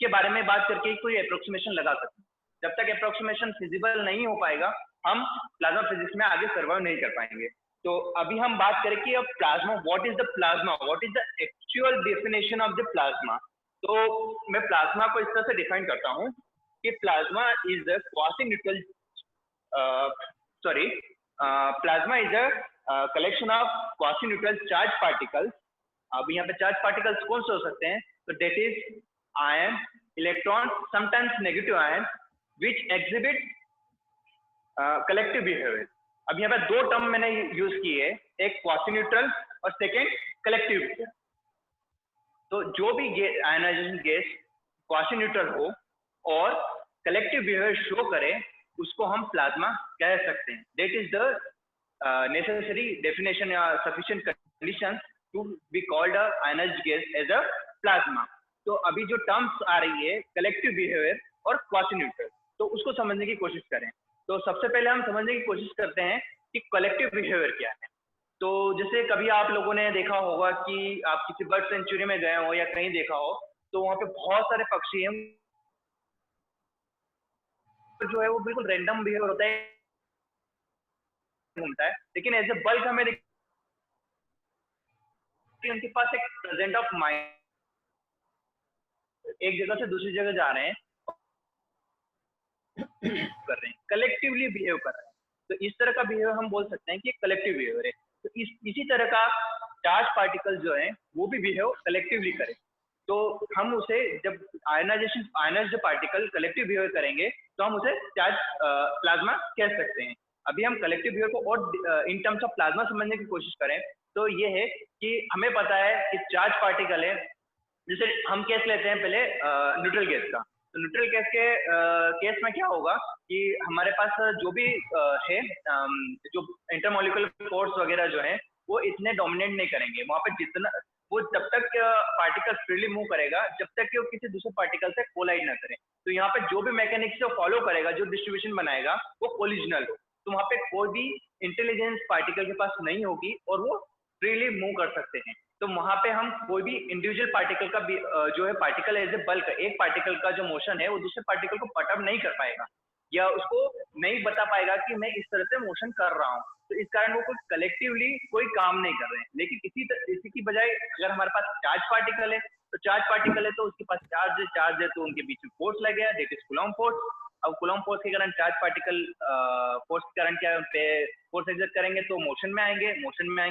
S6: के बारे में बात करके कोई अप्रोक्सीमेशन लगा सकते हैं। जब तक अप्रोक्सीमेशन फिजिबल नहीं हो पाएगा, हम प्लाज्मा फिजिक्स में आगे सर्वाइव नहीं कर पाएंगे। तो अभी हम बात करें कि अब plasma, what is the plasma, what is the actual definition of the plasma. तो मैं प्लाज्मा को इस तरह से डिफाइन करता हूँ कि plasma is the quasi neutral, plasma is a collection of quasi neutral charge particles. अब यहाँ पे चार्ज पार्टिकल्स कौन से हो सकते हैं? तो that is ion, electron, sometimes negative ion, which exhibit collective behaviour. अब यहाँ पे 2 टर्म मैंने यूज किए, एक क्वासी न्यूट्रल और सेकेंड कलेक्टिव बिहेवियर। तो जो भी आयनाइजेशन गैस क्वासी न्यूट्रल हो और कलेक्टिव बिहेवियर शो करे, उसको हम प्लाज्मा कह सकते हैं। That is the necessary definition या sufficient condition to be called a ionised gas as a plasma. तो अभी जो टर्म्स आ रही है, कलेक्टिव बिहेवियर और क्वासी न्यूट्रल, तो उसको समझने की कोशिश करें। तो सबसे पहले हम समझने की कोशिश करते हैं कि कलेक्टिव बिहेवियर क्या है। तो जैसे कभी आप लोगों ने देखा होगा कि आप किसी बर्ड सेंचुरी में गए हो या कहीं देखा हो, तो वहां पे बहुत सारे पक्षी हैं, तो जो है वो बिल्कुल रैंडम बिहेवियर होता है, घूमता है, लेकिन एज ए बल्क हमें उनके पास एक प्रेजेंट ऑफ माइंड, एक जगह से दूसरी जगह जा रहे हैं, कर रहे हैं, कलेक्टिवली बिहेव कर रहे हैं। तो इस तरह का बिहेवियर हम बोल सकते हैं कि कलेक्टिव बिहेवियर है। तो इसी तरह का चार्ज पार्टिकल जो है वो भी बिहेव कलेक्टिवली करे। तो हम उसे, जब आयनाइज्ड पार्टिकल कलेक्टिव बिहेवियर करेंगे, तो हम उसे चार्ज प्लाज्मा कह सकते हैं। अभी हम कलेक्टिव बिहेवियर को और इन टर्म्स ऑफ प्लाज्मा समझने की कोशिश करें, तो ये है कि हमें पता है कि चार्ज पार्टिकल है। जैसे हम केस लेते हैं पहले न्यूट्रल गैस का। तो न्यूट्रल गैस के केस में क्या होगा कि हमारे पास जो भी है, जो इंटरमॉलिक्यूलर फोर्स वगैरह जो है, वो इतने डोमिनेट नहीं करेंगे वहां पे, जितना वो जब तक पार्टिकल फ्रीली मूव करेगा, जब तक कि वो किसी दूसरे पार्टिकल से कोलाइड ना करे। तो यहाँ पे जो भी मैकेनिक्स को फॉलो करेगा, जो डिस्ट्रीब्यूशन बनाएगा, वो कोलिजनल हो। तो वहां पे कोई भी इंटेलिजेंस पार्टिकल के पास नहीं होगी और वो फ्रीली मूव कर सकते हैं। तो वहां पे हम कोई भी इंडिविजुअल पार्टिकल का भी जो है, पार्टिकल एज ए बल्क, एक पार्टिकल का जो मोशन है वो दूसरे पार्टिकल को पटअप नहीं कर पाएगा, या उसको नहीं बता पाएगा कि मैं इस तरह से मोशन कर रहा हूँ। तो इस कारण वो कोई कलेक्टिवली कोई काम नहीं कर रहे हैं। लेकिन इसी की बजाय अगर हमारे पास चार्ज पार्टिकल है, तो चार्ज पार्टिकल है तो उसके पास चार्ज है, तो उनके बीच में फोर्स लग गया, दैट इज कूलॉम्ब फोर्स। अब कूलॉम्ब फोर्स के कारण चार्ज पार्टिकल फोर्स के कारण क्या पे फोर्स एग्जर्ट करेंगे तो मोशन में आएंगे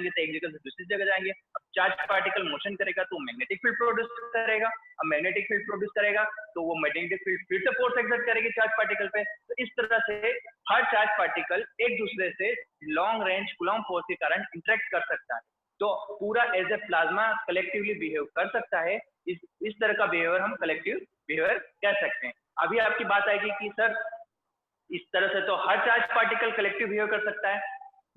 S6: तो एक जगह से दूसरी जगह जाएंगे। अब चार्ज पार्टिकल मोशन करेगा तो मैग्नेटिक फील्ड प्रोड्यूस करेगा। अब मैग्नेटिक फील्ड प्रोड्यूस करेगा तो वो मैग्नेटिक फील्ड फिर से फोर्स एक्सर्ट करेगी चार्ज पार्टिकल पे। तो इस तरह से हर चार्ज पार्टिकल एक दूसरे से लॉन्ग रेंज कूलॉम्ब फोर्स के कारण इंटरेक्ट कर सकता है। तो पूरा as a plasma collectively behave कर सकता है। इस तरह का बिहेवियर हम कलेक्टिव बिहेवियर कह सकते हैं। अभी आपकी बात आएगी कि सर इस तरह से तो हर चार्ज पार्टिकल कलेक्टिव बिहेव कर सकता है।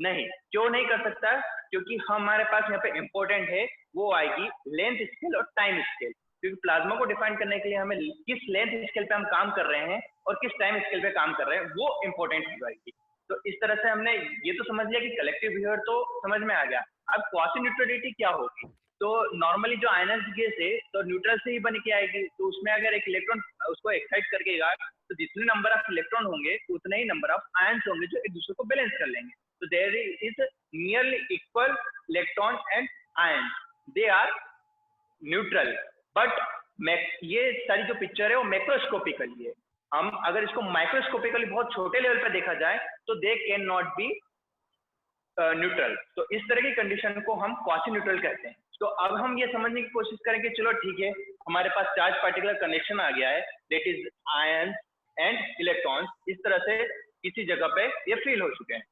S6: नहीं, क्यों नहीं कर सकता? क्योंकि हमारे पास यहाँ पे इंपॉर्टेंट है, वो आएगी लेंथ स्केल और टाइम स्केल। क्योंकि प्लाज्मा को डिफाइन करने के लिए हमें किस लेंथ स्केल पे हम काम कर रहे हैं और किस टाइम स्केल पे काम कर रहे हैं, वो इंपॉर्टेंट हो जाएगी। तो इस तरह से हमने ये तो समझ लिया कि कलेक्टिव बिहेवियर तो समझ में आ गया। अब क्वासी न्यूट्रलिटी क्या होगी? तो नॉर्मली जो आयनाइज्ड गैस है तो न्यूट्रल से ही बन के आएगी। तो उसमें अगर एक इलेक्ट्रॉन उसको एक्साइट करके तो जितने नंबर ऑफ इलेक्ट्रॉन होंगे उतने ही नंबर ऑफ आयंस होंगे जो एक दूसरे को बैलेंस कर लेंगे। तो there is nearly equal electron and ions, they are neutral, but ये सारी जो पिक्चर है वो मैक्रोस्कोपिकली है। हम अगर इसको माइक्रोस्कोपिकली बहुत छोटे लेवल पर देखा जाए तो they can not be neutral. तो इस तरह की कंडीशन को हम क्वासी न्यूट्रल कहते हैं। तो अब हम ये समझने की कोशिश करेंगे, चलो ठीक है, हमारे पास चार्ज पार्टिकुलर कनेक्शन आ गया है, that is ion and electrons, इस तरह से किसी जगह पे ये फील हो चुके हैं।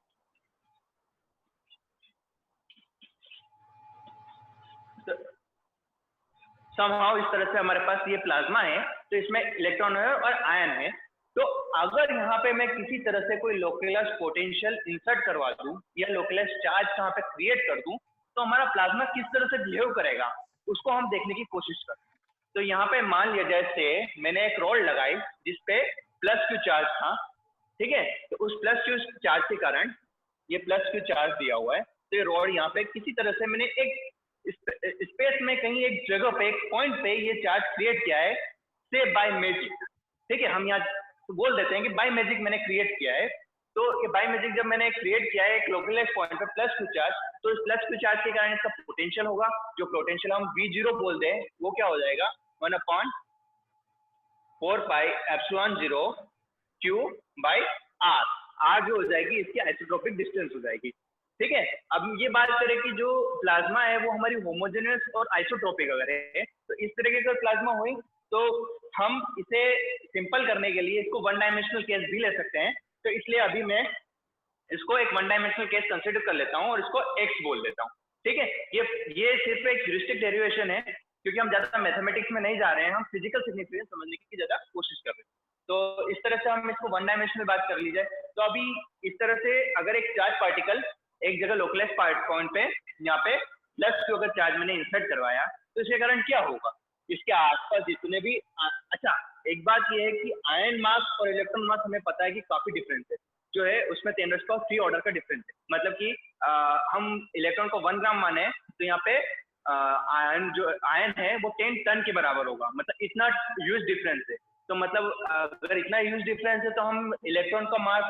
S6: समहाउ इस तरह से हमारे पास ये प्लाज्मा है, तो इसमें इलेक्ट्रॉन है और आयन है। तो अगर यहाँ पे मैं किसी तरह से कोई लोकलाइज्ड पोटेंशियल इंसर्ट करवा दूं या लोकलाइज्ड चार्ज यहाँ पे क्रिएट कर दूं, तो हमारा प्लाज्मा किस तरह से बिहेव करेगा उसको हम देखने की कोशिश करते हैं। तो यहाँ पे मान लिया जैसे मैंने एक रॉड लगाई जिसपे +Q चार्ज था, ठीक है, तो उस +Q चार्ज के कारण ये +Q चार्ज दिया हुआ है, तो ये रॉड यहाँ पे किसी तरह से मैंने एक स्पेस में कहीं एक जगह पे एक पॉइंट पे ये चार्ज क्रिएट किया है, से बाय मैजिक, ठीक है, हम यहाँ तो बोल देते हैं कि बाय मैजिक मैंने क्रिएट किया है। तो ये बाय मैजिक जब मैंने क्रिएट किया है एक लोकलाइज्ड पॉइंट पे +Q चार्ज, तो इस +Q चार्ज के कारण इसका पोटेंशियल होगा, जो पोटेंशियल हम V0 बोल दें, वो क्या हो जाएगा 1/4πε0 Q/r, r जो हो जाएगी इसकी आइसोट्रोपिक डिस्टेंस हो जाएगी, ठीक है। अब ये बात करें कि जो प्लाज्मा है वो हमारी होमोजेनियस और आइसोट्रोपिक अगर है, तो इस तरह की प्लाज्मा हुई तो हम इसे सिंपल करने के लिए इसको वन डायमेंशनल केस भी ले सकते हैं। तो इसलिए अभी मैं इसको एक वन डायमेंशनल केस कंसिडर कर लेता हूं और इसको x बोल देता हूं, ठीक है। ये सिर्फ एक ह्यूरिस्टिक डेरिवेशन है, क्योंकि हम ज्यादा मैथमेटिक्स में नहीं जा रहे हैं, हम फिजिकल सिग्निफिकेंस समझने की ज्यादा कोशिश कर रहे हैं। तो इस तरह से हम इसको वन डायमेंशनल बात कर ली जाए, तो अभी इस तरह से अगर एक चार्ज पार्टिकल एक जगह लोकलाइज्ड पॉइंट पे यहाँ पे +Q अगर चार्ज मैंने इंसर्ट करवाया, तो इसके कारण क्या होगा, इसके आसपास जितने भी अच्छा एक बात ये है कि आयन मास और इलेक्ट्रॉन मास हमें पता है कि काफी डिफरेंस है, जो है उसमें 10⁻³ ऑर्डर का डिफरेंस है। मतलब कि हम इलेक्ट्रॉन को 1 ग्राम माने तो यहाँ पे आयन है वो 10 टन के बराबर होगा, मतलब इतना ह्यूज डिफरेंस है। तो मतलब अगर इतना ह्यूज डिफरेंस है तो हम इलेक्ट्रॉन का मास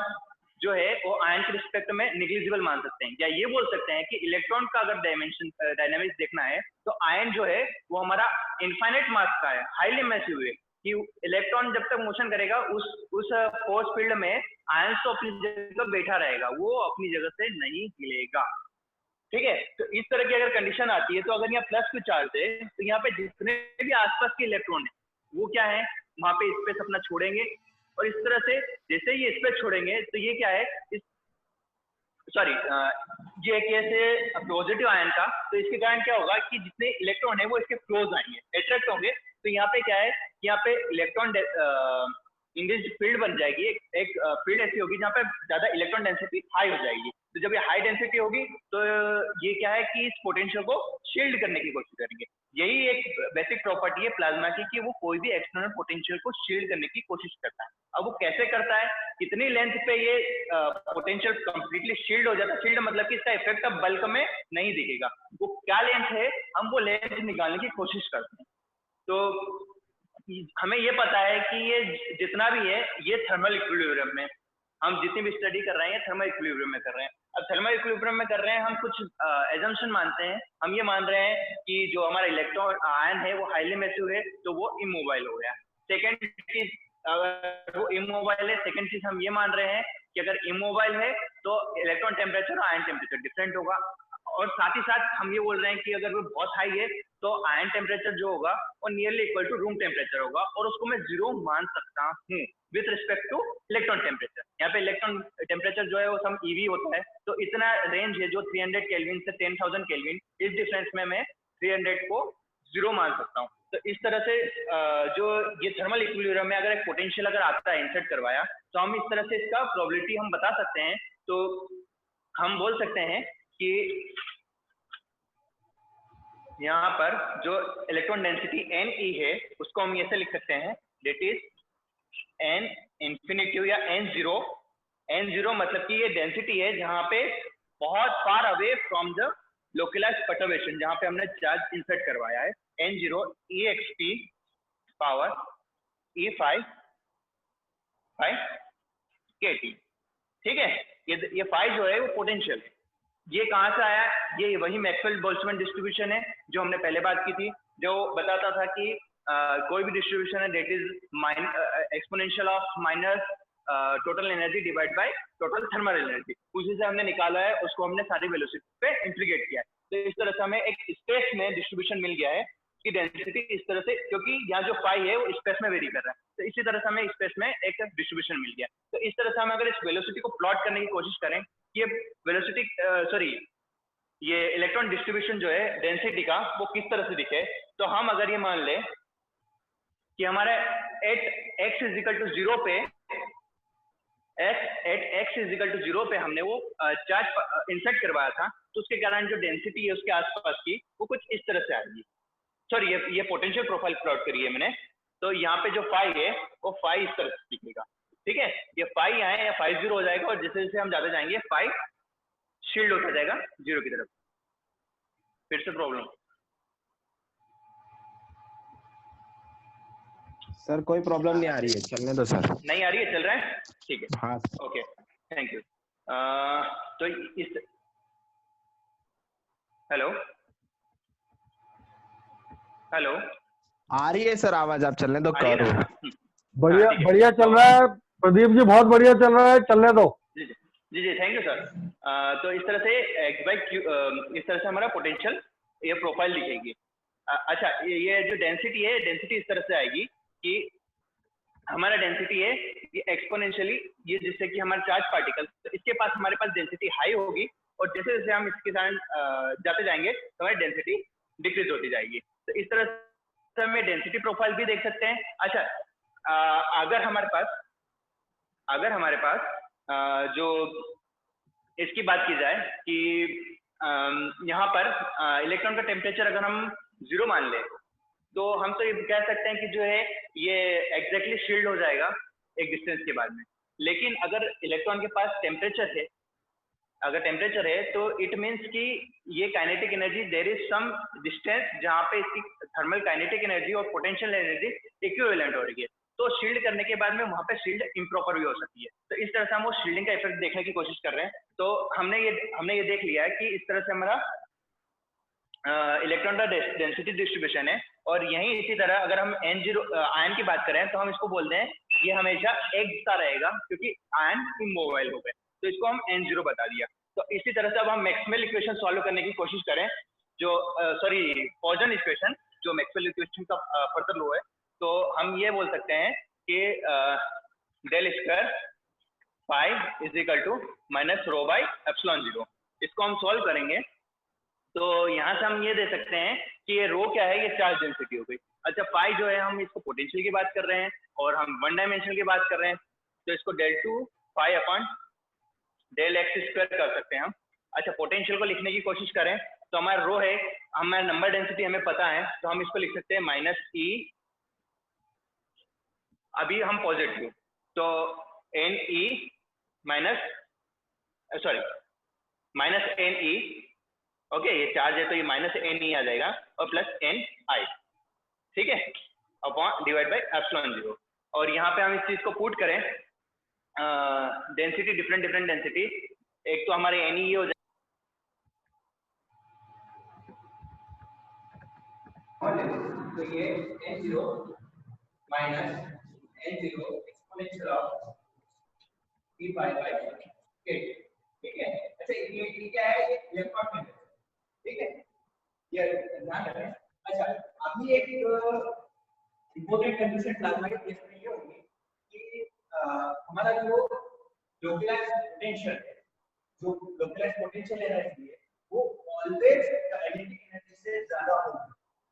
S6: जो है वो आयन के रिस्पेक्ट में निग्लिजिबल मान सकते हैं, या ये बोल सकते हैं कि इलेक्ट्रॉन का अगर डायनेमिक्स देखना है तो आयन जो है वो हमारा इनफाइनाइट मास का है, हाईली मैसिव है, कि इलेक्ट्रॉन जब तक मोशन करेगा उस फोर्स फील्ड में आयन तो अपनी जगह बैठा रहेगा, वो अपनी जगह से नहीं हिलेगा, ठीक है। तो इस तरह की अगर कंडीशन आती है, तो अगर यहाँ +Q चार्ज है तो यहाँ पे जितने भी आसपास के इलेक्ट्रॉन है वो क्या है, वहां पे स्पेस अपना छोड़ेंगे, और इस तरह से जैसे ये स्पेस छोड़ेंगे तो ये क्या है, ये केस है पॉजिटिव आयन का, तो इसके कारण क्या होगा कि जितने इलेक्ट्रॉन है वो इसके क्लोज आएंगे, अट्रैक्ट होंगे। तो यहाँ पे क्या है कि यहाँ पे इलेक्ट्रॉन इंड्यूस्ड फील्ड बन जाएगी, एक फील्ड ऐसी होगी जहाँ पे ज्यादा इलेक्ट्रॉन डेंसिटी हाई हो जाएगी। तो जब ये हाई डेंसिटी होगी तो ये क्या है कि इस पोटेंशियल को शील्ड करने की कोशिश करेंगे। यही एक बेसिक प्रॉपर्टी है प्लाज्मा की कि वो कोई भी एक्सटर्नल पोटेंशियल को शील्ड करने की कोशिश करता है। अब वो कैसे करता है, कितनी लेंथ पे ये पोटेंशियल कंप्लीटली शील्ड हो जाता है, शील्ड मतलब कि इसका इफेक्ट अब बल्क में नहीं दिखेगा, वो क्या लेंथ है हम वो लेंथ निकालने की कोशिश करते हैं। तो हमें ये पता है कि ये जितना भी है ये थर्मल इक्विलिब्रियम में, हम जितनी भी स्टडी कर रहे हैं थर्मल इक्विलिब्रियम में कर रहे हैं। अब थर्मल इक्विलिब्रियम में कर रहे हैं, हम कुछ एजम्पशन मानते हैं, हम ये मान रहे हैं कि जो हमारा इलेक्ट्रॉन आयन है वो हाईली मैसिव है तो वो इमोबाइल हो गया। सेकेंड चीज, अगर वो इमोबाइल है, सेकेंड चीज हम ये मान रहे हैं कि अगर इमोबाइल है तो इलेक्ट्रॉन टेम्परेचर और आयन टेम्परेचर डिफरेंट होगा, और साथ ही साथ हम ये बोल रहे हैं कि अगर वो बहुत हाई है तो आयन टेम्परेचर जो होगा वो nearly equal to room temperature होगा, और उसको मैं 0 मान सकता हूँ with respect to electron temperature. यहाँ पे इलेक्ट्रॉन टेम्परेचर जो है वो सम EV होता है, तो इतना रेंज है जो 300 केल्विन से 10,000 केल्विन, इस डिफरेंस में मैं 300 को 0 मान सकता हूँ। तो इस तरह से जो ये थर्मल इक्विलिब्रियम में अगर एक पोटेंशियल अगर आता है इंसर्ट करवाया, तो हम इस तरह से इसका प्रोबेबिलिटी हम बता सकते हैं। तो हम बोल सकते हैं कि यहाँ पर जो इलेक्ट्रॉन डेंसिटी Ne है उसको हम ऐसे लिख सकते हैं, दैट इज N इंफिनिटी या N0 मतलब कि ये डेंसिटी है जहाँ पे बहुत far away from the localised perturbation, जहाँ पे हमने चार्ज इंसर्ट करवाया है, N0 exp power E5 kT, ठीक है। ये फाई जो है वो पोटेंशियल है। ये कहाँ से आया, ये वही मैक्सवेल बोल्ट्जमैन डिस्ट्रीब्यूशन है जो हमने पहले बात की थी। जो बताता था कि कोई भी डिस्ट्रीब्यूशन है that is exponential of minus total energy divide by total thermal energy, उसी से हमने निकाला है, उसको हमने सारी वेलोसिटी पे इंटीग्रेट किया है। तो इस तरह से हमें एक स्पेस में डिस्ट्रीब्यूशन मिल गया है कि डेंसिटी इस तरह से, क्योंकि यहाँ जो फाई है वो स्पेस में वेरी कर रहा है, तो इसी तरह से हमें स्पेस में एक डिस्ट्रीब्यूशन मिल गया। तो इस तरह से हम अगर इस वेलोसिटी को प्लॉट करने की कोशिश करें, ये वेलोसिटी ये इलेक्ट्रॉन डिस्ट्रीब्यूशन जो है डेंसिटी का वो किस तरह से दिखे, तो हम अगर ये मान लें कि हमारे at X is equal to 0 पे हमने वो चार्ज इंसर्ट करवाया था, तो उसके कारण जो डेंसिटी है उसके आसपास की वो कुछ इस तरह से आएगी। सॉरी, ये पोटेंशियल प्रोफाइल प्लॉट करी है मैंने, तो यहाँ पे जो फाई है वो फाई इस तरह से दिखेगा, ठीक है। ये फाई आए या फाई 0 हो जाएगा, और जैसे जैसे हम ज्यादा जाएंगे फाई शील्ड होता जाएगा 0 की तरफ। फिर से प्रॉब्लम?
S4: सर कोई प्रॉब्लम नहीं आ रही है, चलने दो सर।
S6: नहीं आ रही है, चल रहा है, ठीक है।
S4: हाँ
S6: ओके, थैंक यू। तो इस हेलो हेलो
S4: आ रही है सर आवाज, आप चलने दो।
S6: आ रही है
S4: करो
S6: ना?
S1: बढ़िया
S6: ठीक है।
S1: बढ़िया चल रहा है प्रदीप जी, बहुत बढ़िया चल रहा है, चलने दो।
S6: जी जी, थैंक यू सर। तो इस तरह से x बाई क्यू, इस तरह से हमारा पोटेंशियल ये प्रोफाइल दिखेगी। अच्छा, ये जो डेंसिटी है, डेंसिटी इस तरह से आएगी कि हमारा डेंसिटी है ये एक्सपोनेंशियली, ये जिससे कि हमारे चार्ज पार्टिकल, तो इसके पास हमारे पास डेंसिटी हाई होगी, और जैसे जैसे हम इसके साथ जाते जाएंगे तो हमारी डेंसिटी डिक्रीज होती जाएगी। तो इस तरह से हमें डेंसिटी प्रोफाइल भी देख सकते हैं। अच्छा, अगर हमारे पास जो इसकी बात की जाए कि यहाँ पर इलेक्ट्रॉन का टेम्परेचर अगर हम 0 मान लें, तो हम तो ये कह सकते हैं कि जो है ये एग्जैक्टली शील्ड हो जाएगा एक डिस्टेंस के बाद में। लेकिन अगर इलेक्ट्रॉन के पास टेम्परेचर है, तो इट मीन्स कि ये kinetic energy, there is some distance जहाँ पे इसकी थर्मल काइनेटिक एनर्जी और पोटेंशियल एनर्जी इक्विवेलेंट हो रही है। तो शील्ड करने के बाद में वहां पे शील्ड इम्प्रॉपर भी हो सकती है। तो इस तरह से हम वो शील्डिंग का इफेक्ट देखने की कोशिश कर रहे हैं। तो हमने ये देख लिया है कि इस तरह से हमारा इलेक्ट्रॉन का डेंसिटी डिस्ट्रीब्यूशन है। और यही इसी तरह अगर हम N0 आयन की बात करें तो हम इसको बोलते हैं ये हमेशा एक सा रहेगा, क्योंकि आयन इमोबाइल हो गए, तो इसको हम N0 बता दिया। तो इसी तरह से अब हम मैक्सवेल इक्वेशन सॉल्व करने की कोशिश करें, जो पॉइसन इक्वेशन, जो मैक्सवेल इक्वेशन का फर्दर लो है, तो हम ये बोल सकते हैं कि del square pi is equal to minus rho by epsilon 0। इसको हम सॉल्व करेंगे तो यहाँ से हम ये दे सकते हैं कि ये रो क्या है, ये चार्ज डेंसिटी हो गई। अच्छा, पाई जो है हम इसको पोटेंशियल की बात कर रहे हैं और हम वन डायमेंशनल की बात कर रहे हैं, तो इसको del 2 pi upon del X square कर सकते हैं हम। अच्छा, पोटेंशियल को लिखने की कोशिश करें तो हमारा रो है, हमारा नंबर डेंसिटी हमें पता है, तो हम इसको लिख सकते हैं माइनस ई, अभी हम पॉजिटिव, तो N E minus N E, okay, ये चार्ज है तो ये माइनस एन ई आ जाएगा और प्लस एन आई, ठीक है, अपॉन डिवाइड बाई एप्सिलॉन 0। और यहाँ पे हम इस चीज को पुट करें, डेंसिटी डिफरेंट डेंसिटी, एक तो हमारे एन ई हो जाए,
S2: तो ये N0 minus N0 exponential of e pi by 8, ठीक है। अच्छा, ये क्या है, ये इलेक्ट्रॉन में, ठीक है, ये ध्यान रखें। अच्छा, अभी एक इंपॉर्टेंट कंडीशन प्लाज्मा के केस में ये होगी कि हमारा जो लोकलाइज्ड पोटेंशियल है, वो ऑलवेज काइनेटिक एनर्जी से ज्यादा होगी।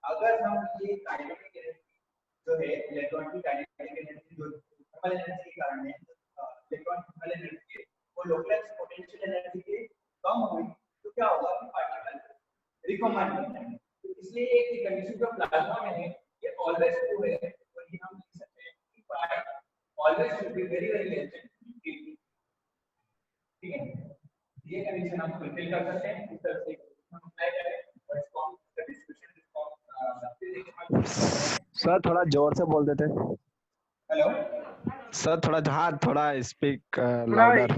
S2: अगर हम ये काइनेटिक एनर्जी जो है, इलेक्ट्रॉन की काइनेटिक एनर्जी जो थर्मल एनर्जी के कारण है, इलेक्ट्रॉन थर्मल एनर्जी के वो लोकलाइज्ड पोटेंशियल एनर्जी के कम हुई, तो क्या होगा कि पार्टिकल रिकॉम्बाइंड हो जाएंगे। तो इसलिए एक कंडीशन जो प्लाज्मा में है, ये ऑलवेज ट्रू है, और ये हम लिख सकते हैं कि pi always should be very less than 50, ठीक है। ये कंडीशन हम फुलफिल कर सकते हैं, इस तरह से हम अप्लाई करें और इसको हम डिस्कशन
S4: सर थोड़ा जोर से बोल देते।
S2: हेलो
S4: सर थोड़ा स्पीक लाउडर।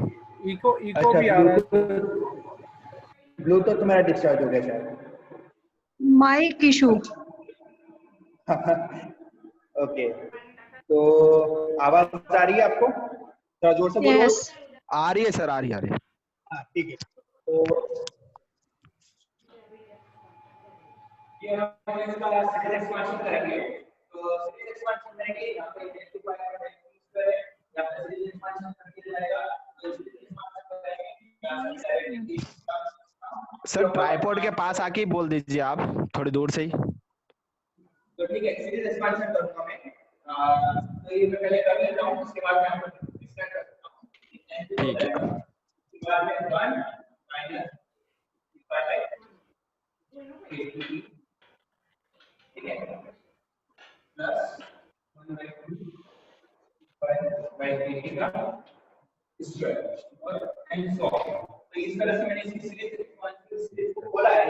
S2: इको भी आ रहा है, ब्लूटूथ मेरा डिस्चार्ज हो गया शायद।
S5: Mic issue.
S2: ओके, तो आवाज आ रही है आपको? थोड़ा जोर से बोलो।
S5: यस
S3: आ रही है सर, आ रही है, आ रही है।
S2: हाँ ठीक है। तो ये हम इसका सीरीज एक्सपेंशन करेंगे। तो सीरीज एक्सपेंशन करेंगे, यहाँ पे इलेक्ट्रिफाई करेंगे, यहाँ पे सीरीज एक्सपेंशन करके जाएगा। तो सीरीज एक्सपेंशन करेंगे
S3: सर ट्राइपॉड के पास आके ही बोल दीजिए आप, थोड़ी दूर से ही।
S2: तो ठीक है, सीरीज एक्सपेंशन करूंगा मैं। तो ये मैं पहले कर लेता हूँ, उसके बाद मैं आपको डिस्कस करता हूँ।
S3: ठीक है।
S2: उसके बाद में 1 माइनस 5 ठीक है, प्लस 1/2 by 3 का स्क्वायर और एंड सो ऑन। तो इस तरह से मैंने इस सीरीज को खोला है,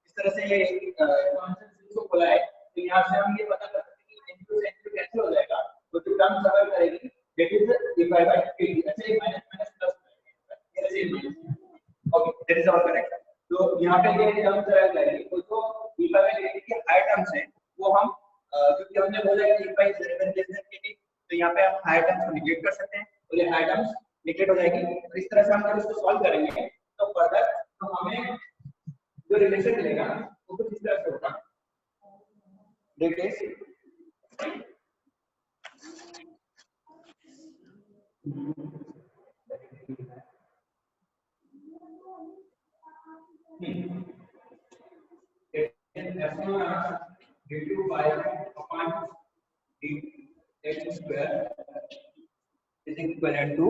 S2: इस तरह से ये एक्सपेंशन सीरीज को खोला है। तो यहाँ से हम ये पता कर सकते हैं कि n2 से n2 कैंसिल हो जाएगा, तो जो टर्म सर्कल करेगी दैट इज डिवाइड बाय 3। अच्छा, ये माइनस माइनस प्लस ये ऐसे ही। Okay, that is all correct. तो यहाँ पे ये टर्म सर्कल करेगी, तो जो डिवाइड बाय 3 के हायर टर्म्स हैं वो हम क्योंकि हमने बोला है कि if is greater than kt, तो यहाँ पे हम हायर टर्म्स को निगेट कर सकते हैं, तो ये हायर टर्म्स निगेट हो जाएगी। तो इस तरह से हम जब इसको सॉल्व करेंगे तो फर्दर तो हमें जो रिलेशन मिलेगा वो कुछ इस तरह से होगा। That is due by upon x square is equivalent to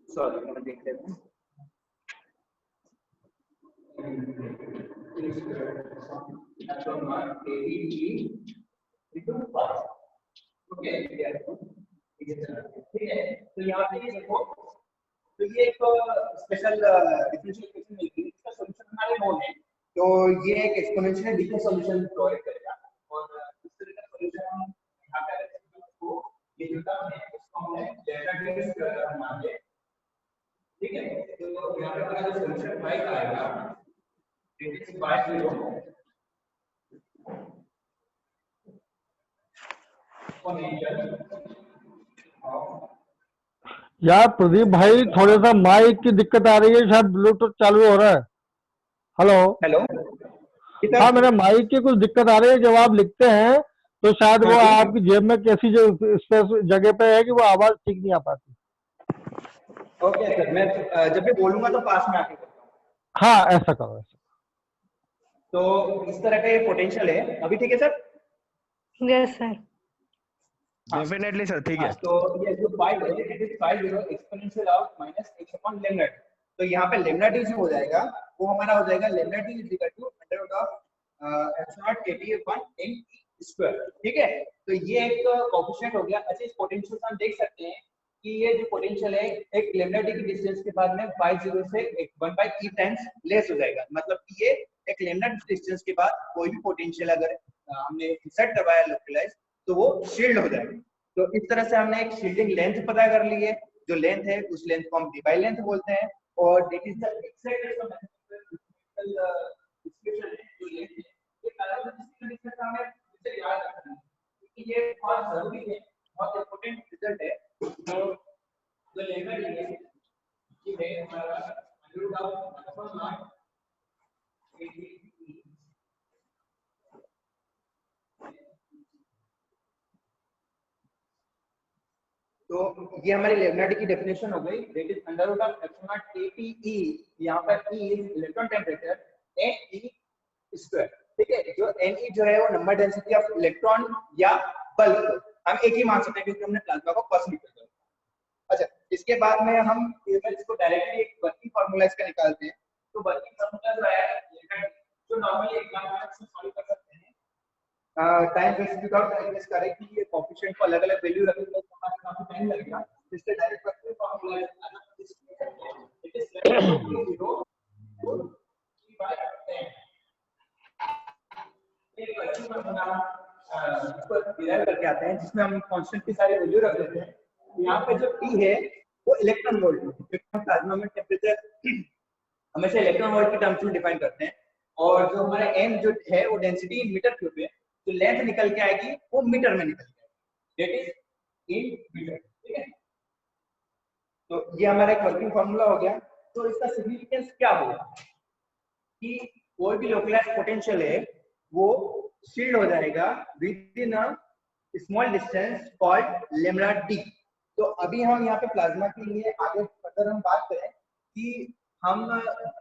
S2: sorry मैं देख लेता हूँ ओके ठीक है। तो यहाँ पे ये देखो, तो ये एक स्पेशल डिफरेंशियल इक्वेशन मिलती है, इसका सॉल्यूशन हमारे नोन है। तो ये एक एक्सपोनेंशियल डिफरेंशियल सॉल्यूशन प्रोवाइड करेगा और इस तरह का सॉल्यूशन हम यहाँ पे इसको ये जो टर्म है इसको हमने डेल्टा टी स्क्वायर का मान लिया, ठीक है। तो यहाँ पे हमारा जो सॉल्यूशन y का आएगा इट इज y0
S1: यार प्रदीप भाई थोड़ा सा माइक की दिक्कत आ रही है, शायद ब्लूटूथ चालू हो रहा है। हेलो
S2: हेलो,
S1: हाँ, मेरे माइक की कुछ दिक्कत आ रही है। जब आप लिखते हैं तो शायद वो आपकी जेब में कैसी जगह पे है कि वो आवाज ठीक नहीं आ पाती।
S2: ओके सर, मैं जब भी बोलूंगा तो पास में आके बोलता हूँ।
S1: हाँ ऐसा करो, ऐसा।
S2: तो इस तरह का ये पोटेंशियल है अभी, ठीक है sir?
S5: Yes sir
S3: definitely sir, ठीक है।
S2: तो ये जो 5 है it is 50 exponential of minus x upon lambda t। तो यहाँ पे लैम्डा t जो हो जाएगा वो हमारा हो जाएगा lambda t is equal to under root of x not kt upon n square, ठीक है। तो ये एक कोएफिशिएंट हो गया। अच्छा, इस पोटेंशियल से हम देख सकते हैं कि ये जो पोटेंशियल है एक लैम्डा t की डिस्टेंस के बाद में 50 से 1/e टाइम्स लेस हो जाएगा। मतलब कि ये एक लैम्डा डिस्टेंस के बाद कोई भी पोटेंशियल अगर हमने इंसर्ट करवाया लोकलाइज तो वो शील्ड हो जाएगा। तो इस तरह से हमने एक शील्डिंग लेंथ पता कर ली है। जो लेंथ है उस लेंथ को हम डिवाइड लेंथ बोलते हैं और that is the exact description है जो लेंथ है। ये अलग डिस्क्रिप्शन का हमें इसे याद रखना है क्योंकि ये बहुत जरूरी है, बहुत इंपॉर्टेंट रिजल्ट है। तो जो लेंथ है ये है हमारा रूट ऑफ अपॉन नॉट तो ये हमारी लैम्डा टी की डेफिनेशन हो गई। That is under root of epsilon not KTE, यहाँ पर E is electron temperature, Ne square, ठीक है। जो Ne जो है वो नंबर डेंसिटी ऑफ इलेक्ट्रॉन या बल्क, हम एक ही मान सकते हैं क्योंकि हमने प्लाज्मा को फर्स्ट मीटर किया। अच्छा, इसके बाद में हम इसको डायरेक्टली एक वर्किंग फार्मूला इसका निकालते हैं। तो वर्किंग फार्मूला जो है जो नॉर्मली एग्जाम में हम सॉल्व कर सकते हैं। Time waste without time waste करें कि ये कोएफिशिएंट को अलग-अलग वैल्यू रखेंगे तो हमारा काफी टाइम लगेगा। इससे डायरेक्ट वर्किंग फार्मूला है इट इज 0 बाय 10। एक वर्किंग फार्मूला इसको डिराइव करके आते हैं जिसमें हम कांस्टेंट की सारी वैल्यू रख देते हैं। यहाँ पे जो T है वो इलेक्ट्रॉन वोल्ट है। प्लाज्मा में टेंपरेचर हमेशा इलेक्ट्रॉन वोल्ट की टर्म्स में डिफाइन करते हैं, और जो हमारा एम जो है वो डेंसिटी इन मीटर क्यूब है, तो लेंथ निकल के आएगी वो मीटर में निकल के आएगी, दैट इज इन मीटर, ठीक है। तो ये हमारा एक वर्किंग फार्मूला हो गया। तो इसका सिग्निफिकेंस क्या होगा कि कोई भी लोकलाइज्ड पोटेंशियल है वो शील्ड हो जाएगा with in a small distance called lambda D. तो अभी हम यहाँ पे प्लाज्मा के लिए आगे फर्दर हम बात करें कि हम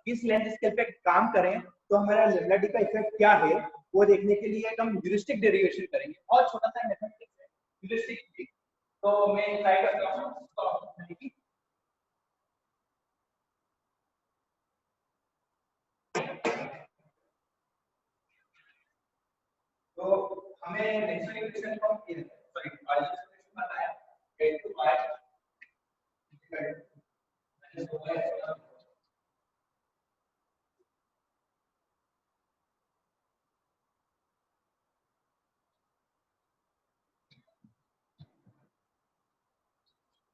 S2: किस लेंथ स्केल पे काम करें, तो हमारा लेम्डा डी का इफेक्ट क्या है वो देखने के लिए हम ह्यूरिस्टिक डेरिवेशन करेंगे। और छोटा सा मैथमेटिक्स है ह्यूरिस्टिक। तो मैं ट्राई करता हूँ। तो हमें नेचुरल इक्वेशन को सॉरी इक्वेशन पता है a to y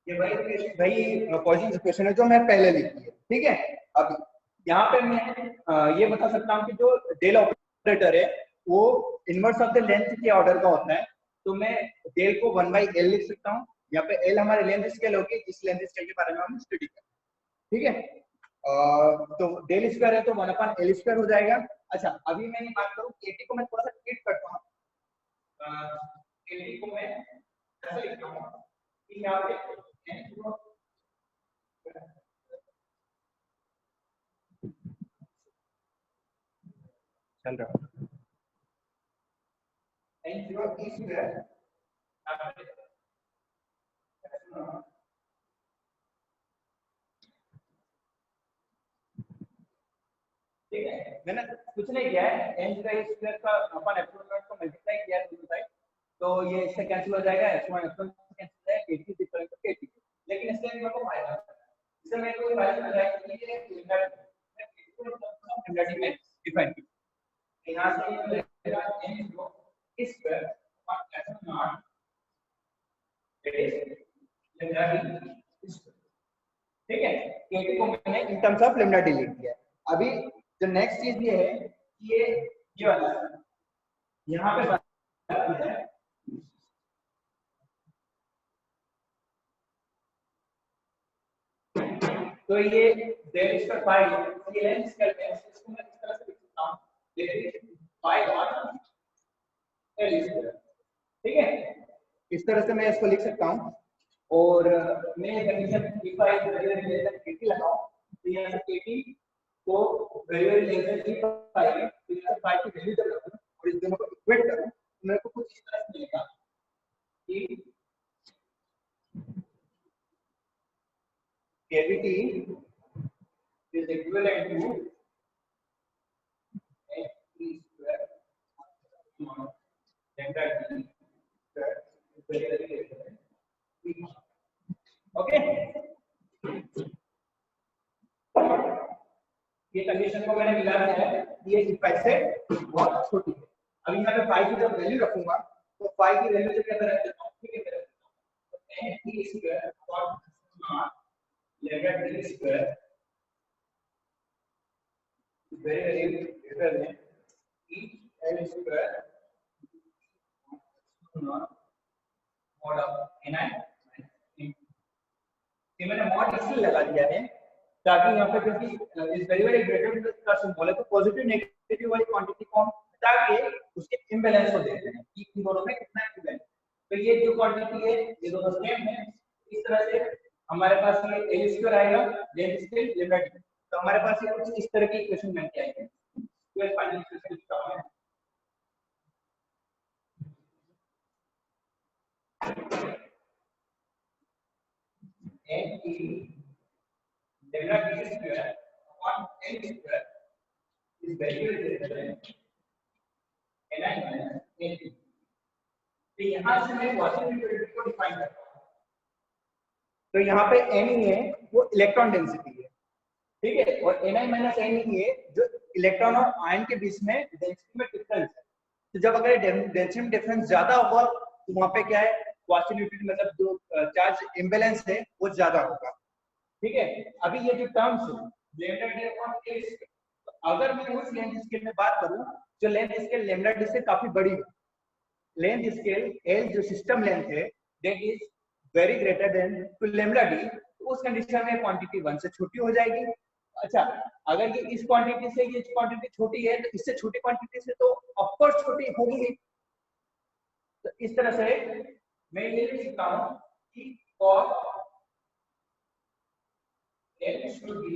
S2: ये वही पॉइसन इक्वेशन है जो मैं पहले लिखी है, ठीक है। अब यहाँ पे मैं ये बता सकता हूँ कि जो डेल ऑपरेटर है वो इनवर्स ऑफ द लेंथ के ऑर्डर का होता है। तो मैं डेल को 1/L लिख सकता हूँ। यहाँ पे L हमारे लेंथ स्केल होगी, जिस लेंथ स्केल के बारे में हम स्टडी करें, ठीक है। तो डेल स्क्वायर है तो 1/L स्क्वायर हो जाएगा। अच्छा, अभी मैं ये बात करूँ KT को मैं थोड़ा सा ट्रीट करता हूँ। KT को मैं ऐसे लिखता हूँ कि यहाँ पे चल रहा है N0 E स्क्वायर ठीक है। मैंने कुछ नहीं किया है, N0 E स्क्वायर का अपन एप्सिलॉन नॉट को मल्टीप्लाई किया है दोनों साइड, तो ये इससे कैंसिल हो जाएगा, S1 S1 कैंसिल हो जाएगा, KT इक्वल टू KT। लेकिन इससे मेरे को फायदा इससे मेरे को फायदा मिल जाएगा कि ये लेम्डा डी में डिफाइन किया यहाँ से ये मिलेगा N0 E स्क्वायर और epsilon not that is lambda D square, ठीक है। KT को मैंने in terms of lambda D लिख दिया। अभी जो नेक्स्ट चीज ये है कि ये वाला यहाँ पे बात है तो ये डेल स्क्वायर पाई ये लेंथ स्केल है, इसको मैं इस तरह से लिख सकता हूँ लेकिन पाई डॉट एल स्क्वायर, ठीक है। इस तरह से मैं इसको लिख सकता हूँ। और मैं condition if I greater KT लगाऊं तो यहाँ से KT को वेरी वेरी लेस देन 3 पाई तो यहाँ से पाई की वैल्यू जब रखूं और इस दोनों को इक्वेट करूं तो मेरे को कुछ इस तरह से मिलेगा कि cavity is equivalent to h square lambda t square very very less than 3। Okay, ये कंडीशन को मैंने मिला दिया है, ये इक्वल से बहुत छोटी है। अब यहाँ पे फाई की जब वैल्यू रखूंगा तो फाई की वैल्यू से कैसे रख देता हूँ, ठीक है। तो n t स्क्वायर और lambda t square very very greater then e l square mod of ni। ये मैंने मॉड इसलिए लगा दिया है ताकि यहाँ पे क्योंकि इस वेरी वेरी ग्रेटर का सिंबल है तो पॉजिटिव नेगेटिव वाली क्वांटिटी को हम हटा के उसके इंबैलेंस को देखते हैं कि इन दोनों में कितना इंबैलेंस। तो ये जो क्वांटिटी है ये दोनों सेम है। इस तरह से हमारे पास ये एल स्क्वायर आएगा लेंथ स्केल लैम्डा टी, तो हमारे पास ये कुछ इस तरह की इक्वेशन बन के आएगी। तो इस फाइनल इक्वेशन लिखता हूं n e lambda t square upon l square is very very greater than ni minus nt। तो यहाँ से मैं गॉसियन यूनिटी को डिफाइन करता हूँ। तो यहाँ पे ni है वो इलेक्ट्रॉन डेंसिटी है, ठीक है, और ni माइनस ni है जो इलेक्ट्रॉन और आयन के बीच में डेंसिटी में डिफरेंस है। तो जब अगर डेंसिटी में डिफरेंस ज्यादा होगा तो वहां पे क्या है गॉसियन यूनिटी मतलब जो चार्ज इम्बैलेंस है वो ज्यादा होगा, ठीक है। अभी ये जो टर्म्स है lambda d upon a square। तो अगर मैं उस लेंथ स्केल में बात करूं जो लेंथ स्केल lambda d से काफी बड़ी है, लेंथ स्केल L जो सिस्टम लेंथ है that is very greater than to lambda d, तो उस कंडीशन में क्वांटिटी 1 से छोटी हो जाएगी। अच्छा, अगर ये इस क्वांटिटी से ये क्वांटिटी छोटी है तो इससे छोटी क्वांटिटी से तो ऑफ कोर्स छोटी होगी ही। तो इस तरह से मैं ये लिख सकता हूं कि for L should be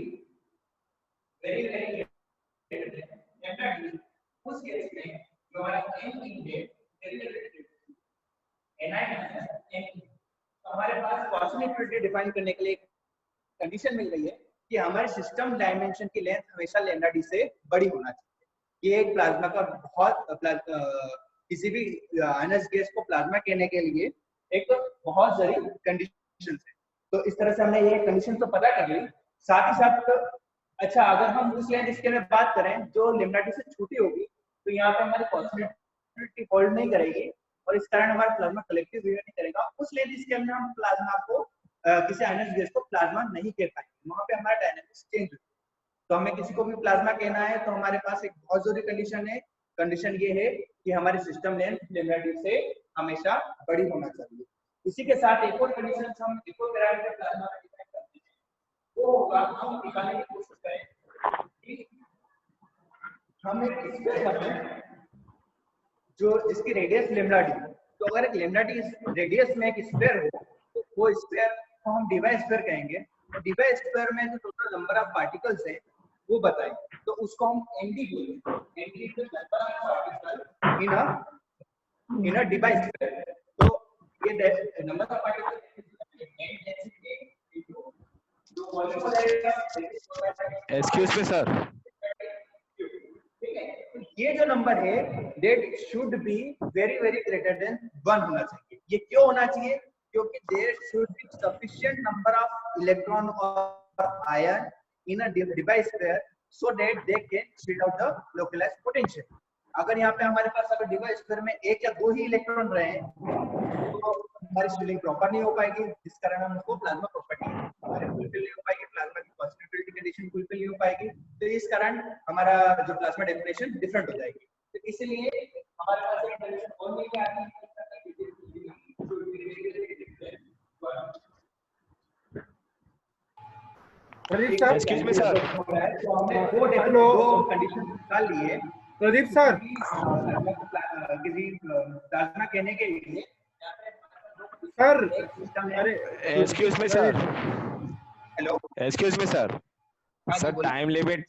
S2: very very greater than lambda d, उस केस में जो हमारा n है ni माइनस n, तो हमारे पास पॉसिबिलिटी डिफाइन करने के लिए कंडीशन मिल गई है कि हमारे सिस्टम डायमेंशन की लेंथ हमेशा lambda d से बड़ी होना चाहिए। ये एक प्लाज्मा का बहुत किसी भी आयनस गैस को प्लाज्मा कहने के लिए एक बहुत जरूरी कंडीशन है। तो इस तरह से हमने ये कंडीशन तो पता कर ली, साथ ही साथ अच्छा अगर हम उस लेंथ स्केल में बात करें जो lambda d से छोटी होगी तो यहाँ पे हमारी पॉसिबिलिटी होल्ड नहीं करेगी और इस कारण हमारा प्लाज्मा कलेक्टिव बिहेव नहीं करेगा। उस लेंथ स्केल में हम प्लाज्मा को किसी आयनस गैस को प्लाज्मा नहीं कह पाएंगे, वहां पे हमारा डायनामिक्स चेंज होगा। तो हमें किसी को भी प्लाज्मा कहना है तो हमारे पास एक बहुत जरूरी कंडीशन है, कंडीशन ये है कि हमारी सिस्टम लेंथ lambda d से हमेशा बड़ी होना चाहिए। इसी के साथ एक और कंडीशन हम एक और पैरामीटर प्लाज्मा में डिफाइन करते हैं, वो होगा हम निकालने की कोशिश करें कि हम एक स्फीयर बनाएं जो जिसकी रेडियस lambda d, तो अगर एक lambda d रेडियस में एक स्फीयर हो तो वो स्फीयर को हम डी बाई स्फीयर कहेंगे। तो डी बाई स्फीयर में जो टोटल नंबर ऑफ पार्टिकल्स है वो बताएंगे, तो उसको हम nd बोलेंगे। nd is the number of particles in a Debye sphere. तो ये नंबर ऑफ पार्टिकल्स डेंसिटी जो वॉल्यूम हो जाएगा।
S3: एक्सक्यूज मी सर,
S2: ये जो नंबर है that should be very very greater than 1 होना चाहिए। ये क्यों होना चाहिए? क्योंकि there should be sufficient number of electron और ion in a device pair so that they can split out the localised potential. अगर यहाँ पे हमारे पास अगर डिवाइस पेयर में एक या दो ही इलेक्ट्रॉन रहे तो हमारी स्विलिंग प्रॉपर नहीं हो पाएगी, जिस कारण हम उसको प्लाज्मा प्रॉपर्टी हमारे फुलफिल नहीं हो पाएगी, प्लाज्मा की पॉसिबिलिटी कंडीशन फुलफिल नहीं हो पाएगी। तो इस कारण हमारा जो प्लाज्मा डेफिनेशन डिफरेंट हो जाएगी। तो इसलिए हमारे पास एक कंडीशन और मिल गया है।
S3: एक्सक्यूज मी सर,
S2: तो हमने दो कंडीशन निकाल लिए
S7: प्रदीप सर,
S2: किसी प्लाज्मा कहने के लिए।
S7: सर
S2: अरे
S3: excuse me sir,
S2: hello
S3: excuse me sir,
S2: हाँ,
S3: सर
S2: बोलिए।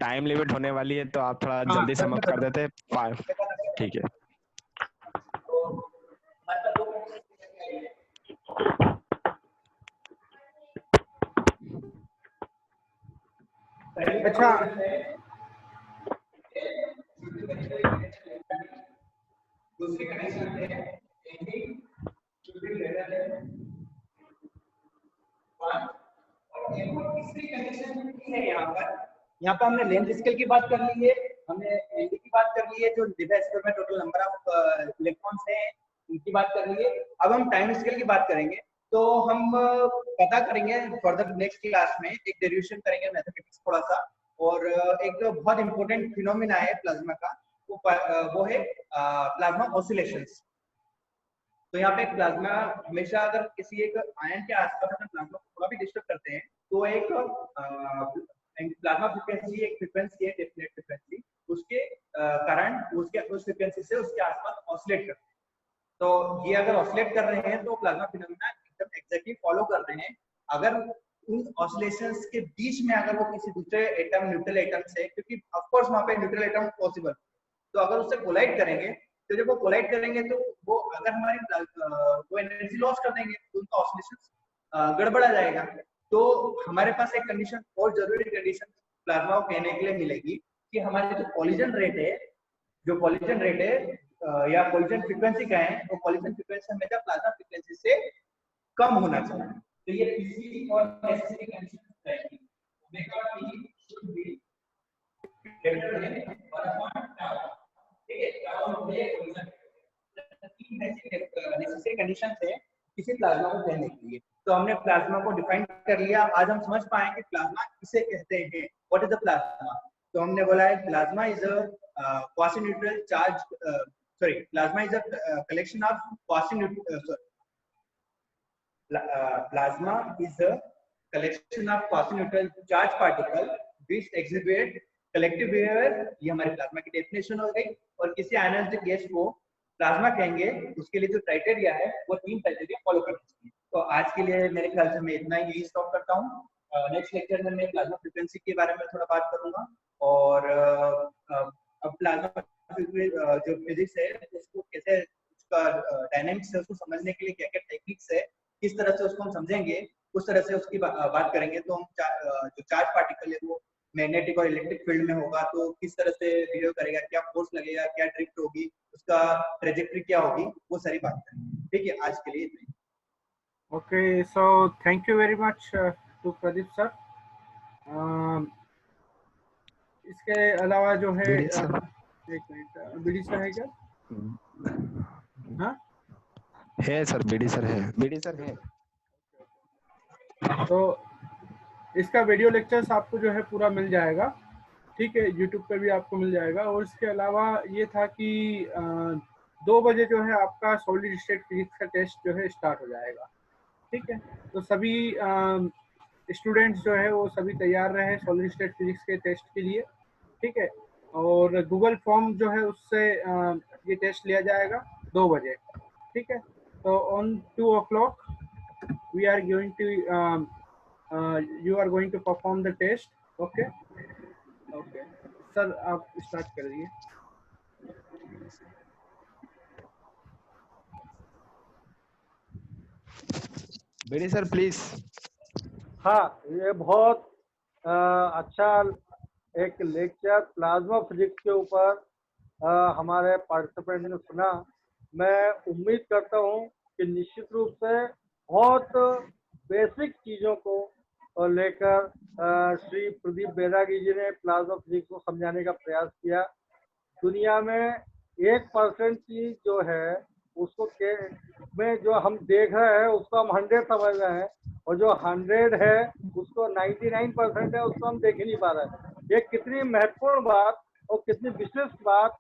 S3: टाइम लिमिट होने वाली है तो आप थोड़ा
S2: हाँ,
S3: जल्दी समाप्त कर देते। ठीक है।
S7: अच्छा
S2: दूसरी कंडीशन है तीसरी कंडीशन है यहाँ पर हमने लेंथ स्केल की बात कर ली है, हमने एनडी की बात कर ली है, जो डिवाइस में टोटल नंबर ऑफ इलेक्ट्रॉन्स हैं उनकी बात कर ली है। अब हम टाइम स्केल की बात करेंगे, तो हम पता करेंगे फर्दर नेक्स्ट क्लास में एक डेरिवेशन करेंगे मैथमेटिक्स थोड़ा सा, और एक बहुत इंपॉर्टेंट फिनोमेना है प्लाज्मा का, वो है प्लाज्मा ऑसिलेशंस। तो यहाँ पे प्लाज्मा हमेशा अगर किसी एक आयन के आसपास अगर प्लाज्मा को थोड़ा भी डिस्टर्ब करते हैं तो एक प्लाज्मा फ्रीक्वेंसी एक फ्रीक्वेंसी है, डेफिनेट फ्रीक्वेंसी, उसके कारण उस फ्रीक्वेंसी से उसके आसपास ऑसिलेट करते हैं। तो ये अगर ऑसिलेट कर रहे हैं तो प्लाज्मा फिनोमेना एकदम एग्जैक्टली फॉलो कर रहे हैं। अगर उन ऑसिलेशंस के बीच में अगर वो किसी दूसरे एटम न्यूट्रल एटम से, क्योंकि ऑफ कोर्स वहां पे न्यूट्रल एटम पॉसिबल, तो अगर उससे कोलाइड करेंगे तो जब वो कोलाइड करेंगे तो वो अगर हमारी वो एनर्जी लॉस कर देंगे तो उनका ऑसिलेशन गड़बड़ा जाएगा। तो हमारे पास एक कंडीशन और जरूरी कंडीशन प्लाज्मा को कहने के लिए मिलेगी कि हमारे जो कोलिजन रेट है, जो कोलिजन रेट है या कोलिजन फ्रीक्वेंसी का है, वो कोलिजन फ्रीक्वेंसी हमेशा प्लाज्मा फ्रीक्वेंसी से कम होना चाहिए। तो ये तीसरी और नेसेसरी कंडीशन रहेगी। Omega T should be greater than 1/tau। ठीक है, tau ये कोलिजन तीन नेसेसरी कंडीशन है किसी प्लाज्मा को कहने के लिए।
S8: तो हमने प्लाज्मा को डिफाइन कर लिया। आज हम समझ पाए कि प्लाज्मा किसे कहते हैं, व्हाट इज द प्लाज्मा। तो हमने बोला है plasma is a quasi neutral charge, sorry, plasma is a collection of quasi neutral, plasma is a collection of quasi-neutral charge particle which exhibit collective behavior। ये हमारी plasma की definition हो गई। और किसी आयनाइज्ड गैस को प्लाज्मा कहेंगे, उसके लिए जो क्राइटेरिया है वो 3 क्राइटेरिया फॉलो करना चाहिए। तो आज के लिए मेरे ख्याल से मैं इतना ही स्टॉप करता हूँ। नेक्स्ट लेक्चर में मैं प्लाज्मा फ्रीक्वेंसी के बारे में थोड़ा बात करूंगा, और अब प्लाज्मा जो फिजिक्स है उसको कैसे, उसका डायनेमिक्स है, उसको समझने के लिए क्या क्या टेक्निक्स है, किस तरह से उसको हम समझेंगे, उस तरह से उसकी बात करेंगे। तो हम जो चार्ज पार्टिकल है वो मैग्नेटिक और इलेक्ट्रिक फील्ड में होगा तो किस तरह से बिहेव करेगा, क्या फोर्स लगेगा, क्या ड्रिफ्ट होगी, उसका ट्रेजेक्टरी क्या होगी, वो सारी बात करेंगे। ठीक है, आज के लिए इतना ही।
S2: Okay, so thank you very much to Pradeep sir. इसके अलावा जो है
S3: बीडी सर।
S2: एक मिनट, बीडी सर है क्या? हाँ,
S3: है सर, बीडी सर है।
S4: बीडी सर है।
S2: तो इसका वीडियो लेक्चर्स आपको जो है पूरा मिल जाएगा, ठीक है, यूट्यूब पे भी आपको मिल जाएगा। और इसके अलावा ये था कि 2 बजे जो है आपका सॉलिड स्टेट फिजिक्स का टेस्ट जो है स्टार्ट हो जाएगा, ठीक है। तो सभी स्टूडेंट्स जो है वो सभी तैयार रहे सॉलिड स्टेट फिजिक्स के टेस्ट के लिए, ठीक है। और गूगल फॉर्म जो है उससे ये टेस्ट लिया जाएगा 2 बजे, ठीक है। तो on 2 o'clock we are going to you are going to perform the test, okay? Okay, sir आप स्टार्ट कर दीजिए।
S4: BD sir please.
S1: हाँ, ये बहुत अच्छा एक लेक्चर प्लाज्मा फिजिक्स के ऊपर हमारे पार्टिसिपेंट ने सुना। मैं उम्मीद करता हूँ कि निश्चित रूप से बहुत बेसिक चीज़ों को लेकर श्री प्रदीप बैरागी जी ने प्लाज्मा फिजिक्स को समझाने का प्रयास किया। दुनिया में 1% चीज जो है उसको में जो हम देख रहे हैं उसको हम 100 समझ रहे हैं, और जो 100 है उसको 99% है उसको हम देख ही नहीं पा रहे हैं। ये कितनी महत्वपूर्ण बात और कितनी विशिष्ट बात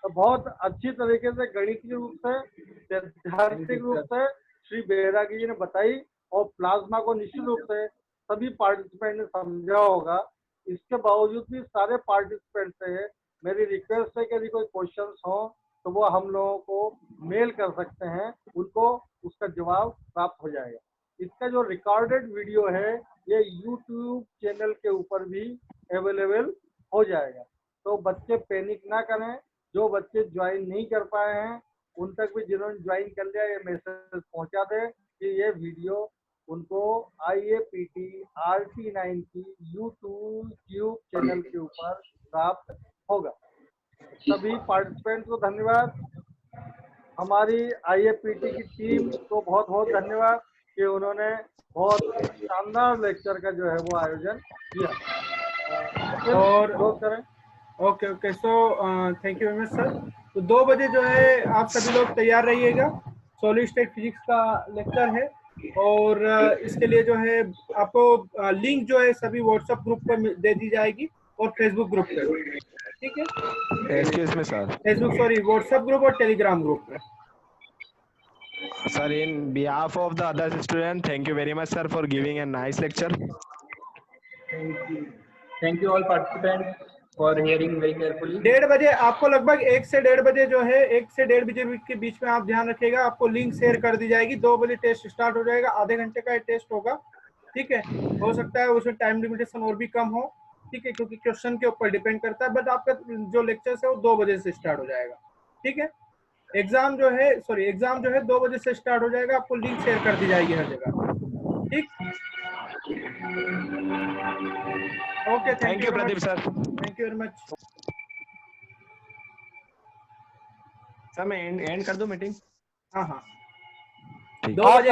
S1: बहुत अच्छी तरीके से गणितीय रूप से, सैद्धांतिक रूप से श्री बैरागी जी ने बताई, और प्लाज्मा को निश्चित रूप से सभी पार्टिसिपेंट ने समझा होगा। इसके बावजूद भी सारे पार्टिसिपेंट से मेरी रिक्वेस्ट है कि यदि कोई क्वेश्चंस हो तो वो हम लोगों को मेल कर सकते हैं, उनको उसका जवाब प्राप्त हो जाएगा। इसका जो रिकॉर्डेड वीडियो है ये यूट्यूब चैनल के ऊपर भी अवेलेबल हो जाएगा। तो बच्चे पैनिक ना करें, जो बच्चे ज्वाइन नहीं कर पाए हैं उन तक भी, जिन्होंने ज्वाइन कर लिया, ये मैसेज पहुंचा दें कि ये वीडियो उनको IAPT RT9 की यूट्यूब चैनल के ऊपर प्राप्त होगा। सभी पार्टिसिपेंट को धन्यवाद। हमारी IAPT की टीम को बहुत बहुत धन्यवाद कि उन्होंने बहुत शानदार लेक्चर का जो है वो आयोजन किया।
S2: और
S1: क्लोज करें।
S2: Okay, so thank you very much sir. तो 2 बजे जो है आप सभी लोग तैयार रहिएगा, सॉलिड स्टेट फिजिक्स का लेक्चर है। और इसके लिए जो है आपको लिंक जो है सभी व्हाट्सएप ग्रुप पर दे दी जाएगी और फेसबुक ग्रुप पे, ठीक है।
S4: Excuse me sir.
S2: Facebook, sorry, WhatsApp group और टेलीग्राम ग्रुप पे।
S4: Sir, in behalf of the other students, thank you very much, sir, for giving a nice lecture.
S8: Thank you all participants for hearing very carefully.
S2: 1:30 बजे आपको, लगभग 1 से 1:30 बजे जो है, 1 से 1:30 बजे के बीच में आप ध्यान रखिएगा, आपको लिंक शेयर कर दी जाएगी। 2 बजे टेस्ट स्टार्ट हो जाएगा, आधे घंटे का टेस्ट होगा, ठीक है। हो सकता है उसमें टाइम लिमिटेशन और भी कम हो, ठीक है, क्योंकि क्वेश्चन के ऊपर डिपेंड करता है। बट आपका जो लेक्चर है वो 2 बजे से स्टार्ट हो जाएगा, ठीक है। एग्जाम जो है 2 बजे से स्टार्ट हो जाएगा, आपको लिंक शेयर कर दी जाएगी हर जगह, ठीक। Okay,
S4: thank you Pradeep sir.
S2: Thank you very much.
S4: Sir मैं एंड कर दूं मीटिंग?
S2: हाँ,
S4: ठीक।
S2: 2 बजे